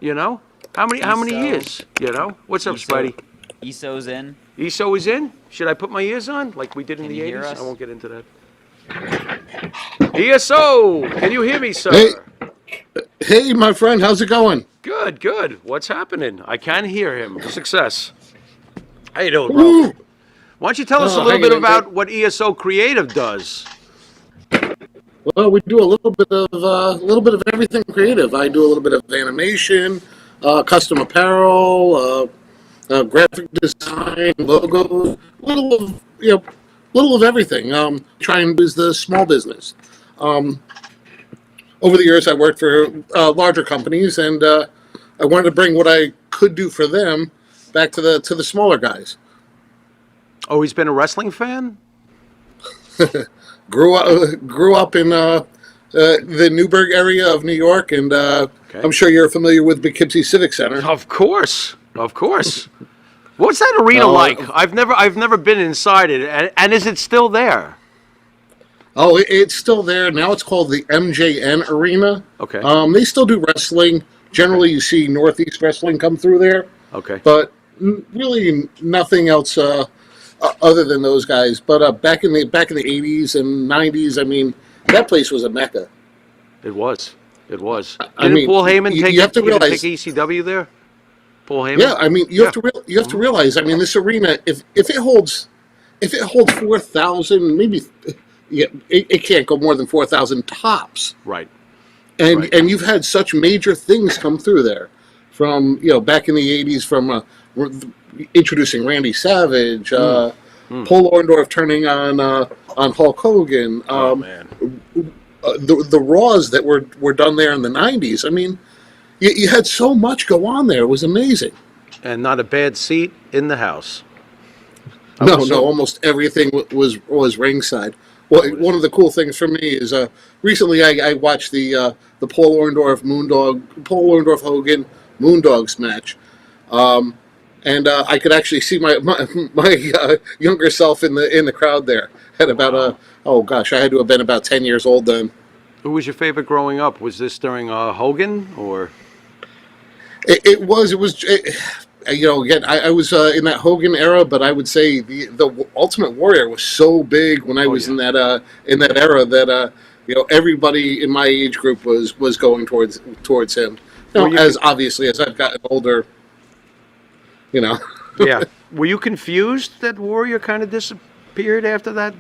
How many years? What's up, Spidey? ESO's in. ESO is in? Should I put my ears on like we did in Can the you hear 80s? us? I won't get into that. ESO, can you hear me, sir? Hey, my friend, how's it going? Good. What's happening? I can hear him. Success. How you doing, Woo! bro? Why don't you tell us a little hanging bit in there. about what ESO Creative does? Well, we do a little bit of everything creative. I do a little bit of animation, custom apparel, graphic design, logos, little of everything. Try and use the small business. Over the years, I worked for larger companies, and I wanted to bring what I could do for them back to the smaller guys. Always been a wrestling fan? Grew up in the Newburgh area of New York, and I'm sure you're familiar with Poughkeepsie Civic Center. Of course. What's that arena like? I've never been inside it, and is it still there? Oh, it's still there now. It's called the MJN Arena. Okay. They still do wrestling. Generally, you see Northeast Wrestling come through there. Okay. But really nothing else other than those guys. But back in the 80s and 90s, I mean, that place was a mecca. It was. I mean, Paul Heyman you have to realize, take ECW there? Paul Heyman? Yeah, I mean, you have to realize. I mean, this arena, if it holds 4,000, maybe, it can't go more than 4,000 tops. Right. And you've had such major things come through there, from back in the 80s, from introducing Randy Savage, Paul Orndorff turning on Hulk Hogan. Oh man. The Raws that were done there in the 90s. I mean, you had so much go on there. It was amazing. And not a bad seat in the house. No, almost everything was ringside. Well, one of the cool things for me is recently I watched the Paul Orndorff Hogan Moondogs match, and I could actually see my younger self in the crowd there. At about I had to have been about 10 years old then. Who was your favorite growing up? Was this during Hogan or? It was. Again, I was in that Hogan era, but I would say the Ultimate Warrior was so big when I was in that era that everybody in my age group was going towards him. Obviously as I've gotten older, Yeah. Were you confused that Warrior kind of disappeared after that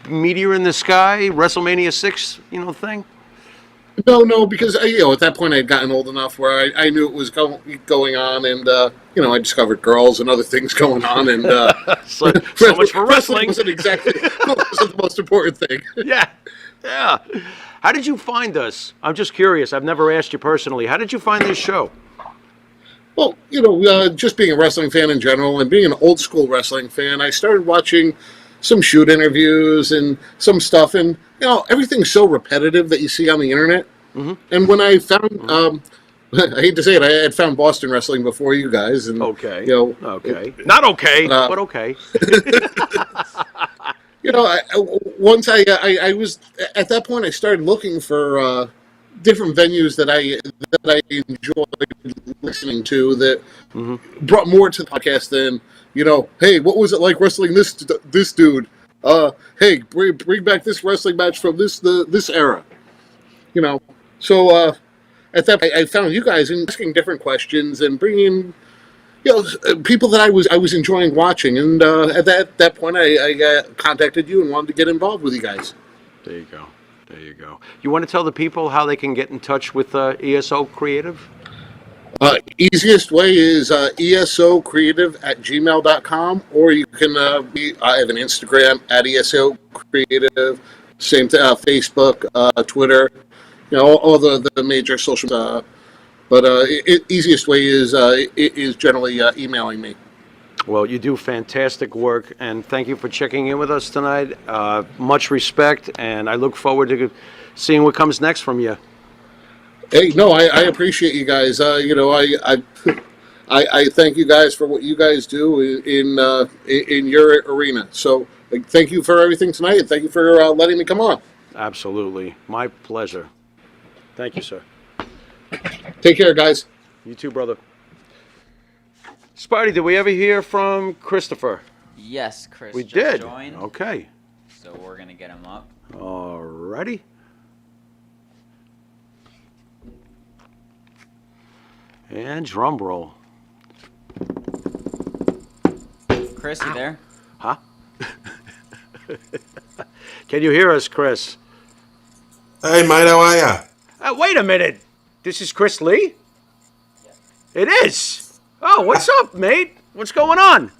meteor in the sky WrestleMania 6 thing? No, because at that point I had gotten old enough where I knew it was going on, and I discovered girls and other things going on, and So much for wrestling. wasn't the most important thing. Yeah. How did you find us? I'm just curious. I've never asked you personally. How did you find this show? Well, just being a wrestling fan in general and being an old school wrestling fan, I started watching some shoot interviews and some stuff, and everything's so repetitive that you see on the internet. Mm-hmm. And when I found, I hate to say it, I had found Boston wrestling before you guys, and okay, not okay, but okay. Once I was at that point, I started looking for different venues that I enjoyed listening to that brought more to the podcast than hey, what was it like wrestling this dude? Hey, bring back this wrestling match from this era. So at that I found you guys and asking different questions and bringing people that I was enjoying watching, and at that point I contacted you and wanted to get involved with you guys. There you go. You want to tell the people how they can get in touch with ESO Creative? Easiest way is esocreative@gmail.com, or you can I have an Instagram at ESO Creative, same Facebook, Twitter, all the major social. But easiest way is generally emailing me. Well, you do fantastic work, and thank you for checking in with us tonight. Much respect, and I look forward to seeing what comes next from you. Hey, no, I appreciate you guys. I thank you guys for what you guys do in your arena. So thank you for everything tonight, and thank you for letting me come on. Absolutely. My pleasure. Thank you, sir. Take care, guys. You too, brother. Spidey, did we ever hear from Christopher? Yes, Chris. We just did. Joined, okay. So we're gonna get him up. Alrighty. And drum roll. Chris, you there? Huh? Can you hear us, Chris? Hey, mate, how are ya? Wait a minute. This is Chris Lee? It is. Oh, what's up, mate? What's going on?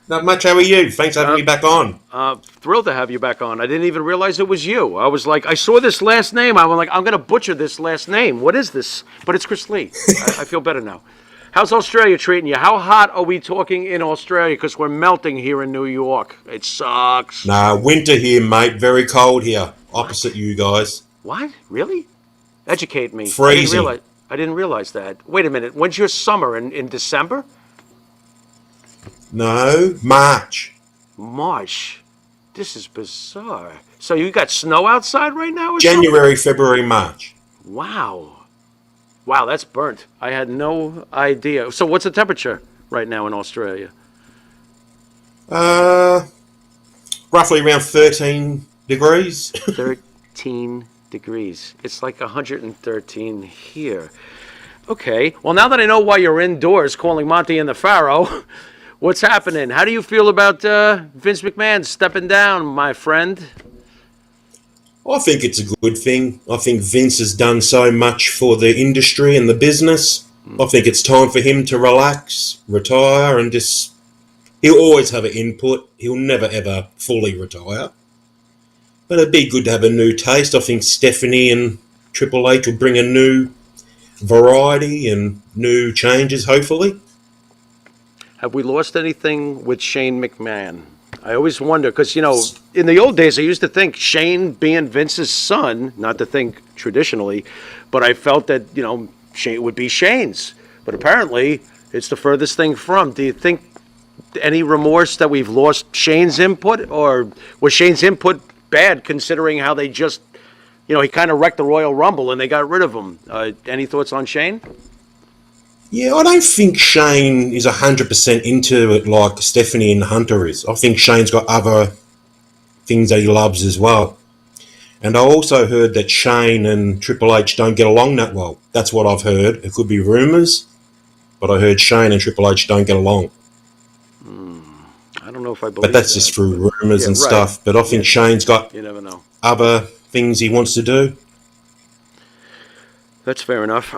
Not much. How are you? Thanks for having me back on. Thrilled to have you back on. I didn't even realize it was you. I was like, I saw this last name. I was like, I'm going to butcher this last name. What is this? But it's Chris Lee. I feel better now. How's Australia treating you? How hot are we talking in Australia? Because we're melting here in New York. It sucks. Nah, winter here, mate. Very cold here. Opposite you guys. What? Really? Educate me. Freezing. I didn't realize that. Wait a minute. When's your summer? In December? No, March. March. This is bizarre. So you got snow outside right now? Or January, February, March. Wow. Wow, that's burnt. I had no idea. So what's the temperature right now in Australia? Roughly around 13 degrees. 13 degrees. It's like 113 here. Okay. Well, now that I know why you're indoors calling Monte and the Pharaoh, what's happening? How do you feel about Vince McMahon stepping down, my friend? I think it's a good thing. I think Vince has done so much for the industry and the business. I think it's time for him to relax, retire, and just... He'll always have an input. He'll never, ever fully retire. But it'd be good to have a new taste. I think Stephanie and Triple H will bring a new variety and new changes, hopefully. Have we lost anything with Shane McMahon? I always wonder, because, in the old days, I used to think Shane being Vince's son, not to think traditionally, but I felt that, Shane would be Shane's. But apparently, it's the furthest thing from. Do you think any remorse that we've lost Shane's input, or was Shane's input bad considering how they just, he kind of wrecked the Royal Rumble and they got rid of him? Any thoughts on Shane? Yeah, I don't think Shane is 100% into it like Stephanie and Hunter is. I think Shane's got other things that he loves as well. And I also heard that Shane and Triple H don't get along that well. That's what I've heard. It could be rumours, but I heard Shane and Triple H don't get along. I don't know if I believe But that's that. just through rumours and right. stuff. But I think Shane's got You never know. other things he wants to do. That's fair enough.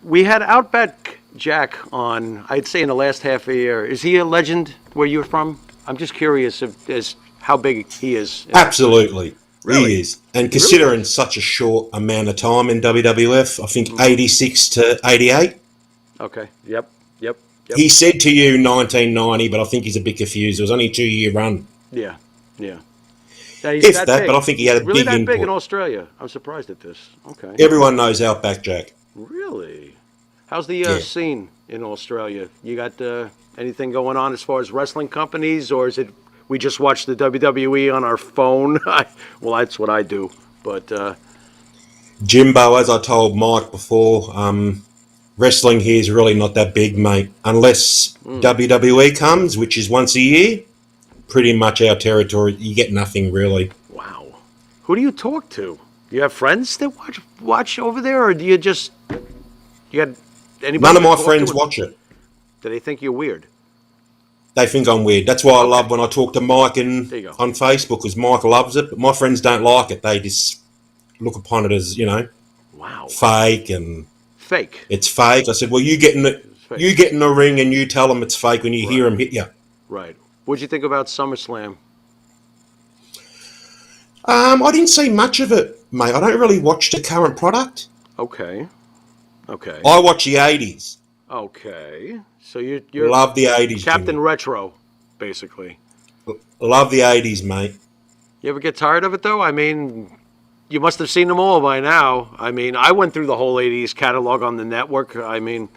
We had Outback Jack on, I'd say in the last half a year. Is he a legend where you're from? I'm just curious as how big he is. Absolutely. Really? He is. And considering such a short amount of time in WWF, I think 86 to 88. Okay. Yep. He said to you 1990, but I think he's a bit confused. It was only a 2-year run. Yeah. Now, If that, but I think he had a really big that big in input. Australia. I'm surprised at this. Okay. Everyone knows Outback Jack. Really? How's the scene in Australia? You got anything going on as far as wrestling companies, or is it we just watch the WWE on our phone? Well, that's what I do. But Jimbo, as I told Mike before, wrestling here is really not that big, mate. Unless WWE comes, which is once a year, pretty much our territory. You get nothing really. wow, who do you talk to? You have friends that watch over there, or do you got anybody? None of you my talk friends to? watch it. Do they think you're weird? They think I'm weird. That's why I love when I talk to Mike on Facebook, because Mike loves it, but my friends don't like it. They just look upon it as, Wow. fake and Fake. it's fake. I said, well, you get in the ring and you tell them it's fake when you hear them hit you. Right. What'd you think about SummerSlam? I didn't see much of it, mate. I don't really watch the current product. Okay. I watch the 80s. Okay. So you're Love the 80s, Captain Jimmy. Retro, basically. Love the 80s, mate. You ever get tired of it, though? I mean, you must have seen them all by now. I mean, I went through the whole 80s catalog on the network. I mean...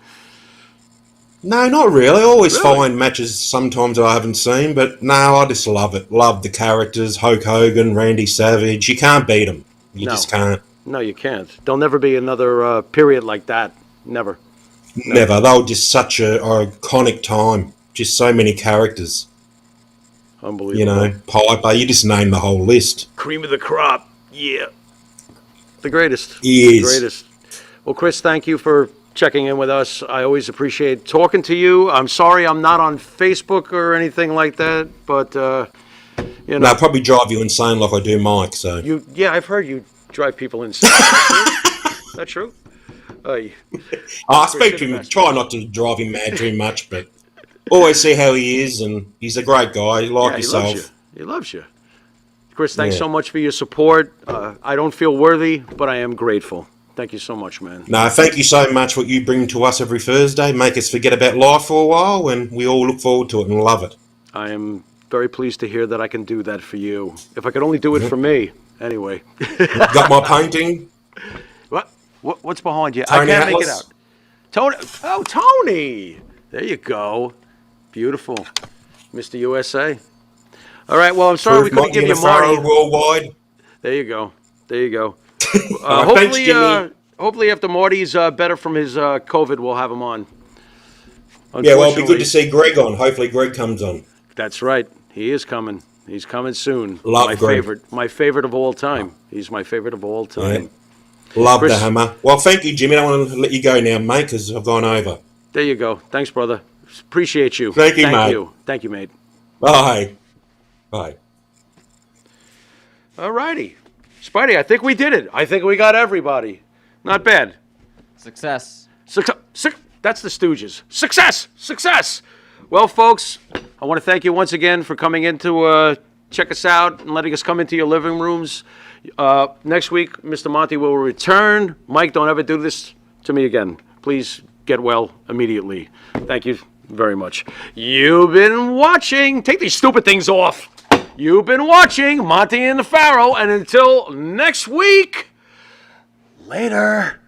No, not really. I always find matches sometimes that I haven't seen, but no, I just love it. Love the characters, Hulk Hogan, Randy Savage. You can't beat them. You just can't. No, you can't. There'll never be another period like that. Never. Never. They were just such a iconic time. Just so many characters. Unbelievable. Piper, you just name the whole list. Cream of the crop. Yeah. The greatest. He is. The greatest. Well, Chris, thank you for checking in with us. I always appreciate talking to you. I'm sorry I'm not on Facebook or anything like that, but, No, I'll probably drive you insane like I do Mike, so... Yeah, I've heard you drive people insane. Is that true? I speak to him, try not to drive him mad too much, but always see how he is, and he's a great guy, like yourself. He loves you. Chris, thanks so much for your support. I don't feel worthy, but I am grateful. Thank you so much, man. No, thank you so much what you bring to us every Thursday. Make us forget about life for a while, and we all look forward to it and love it. I am very pleased to hear that I can do that for you. If I could only do it for me. Anyway. Got my painting? What's behind you? Tony I can't make it Atlas. out. Tony. Oh, Tony. There you go. Beautiful. Mr. USA. All right. Well, I'm sorry we couldn't give you Marty. Pharaoh worldwide. There you go. Thanks, Jimmy. Hopefully after Marty's better from his COVID, we'll have him on. Yeah, well, it'd be good to see Greg on. Hopefully Greg comes on. That's right. He is coming. He's coming soon. Love my Greg. My favorite of all time. He's my favorite of all time. Yeah. Love Chris, the hammer. Well, thank you, Jimmy. I want to let you go now, mate, because I've gone over. There you go. Thanks, brother. Appreciate you. Thank you, mate. Thank you, mate. Bye. Bye. All righty. Spidey, I think we did it. I think we got everybody. Not bad. Success. That's the Stooges. Success. Well, folks, I want to thank you once again for coming in to check us out and letting us come into your living rooms. Next week, Mr. Monte will return. Mike, don't ever do this to me again. Please get well immediately. Thank you very much. You've been watching. Take these stupid things off. You've been watching Monte and the Pharaoh, and until next week, later.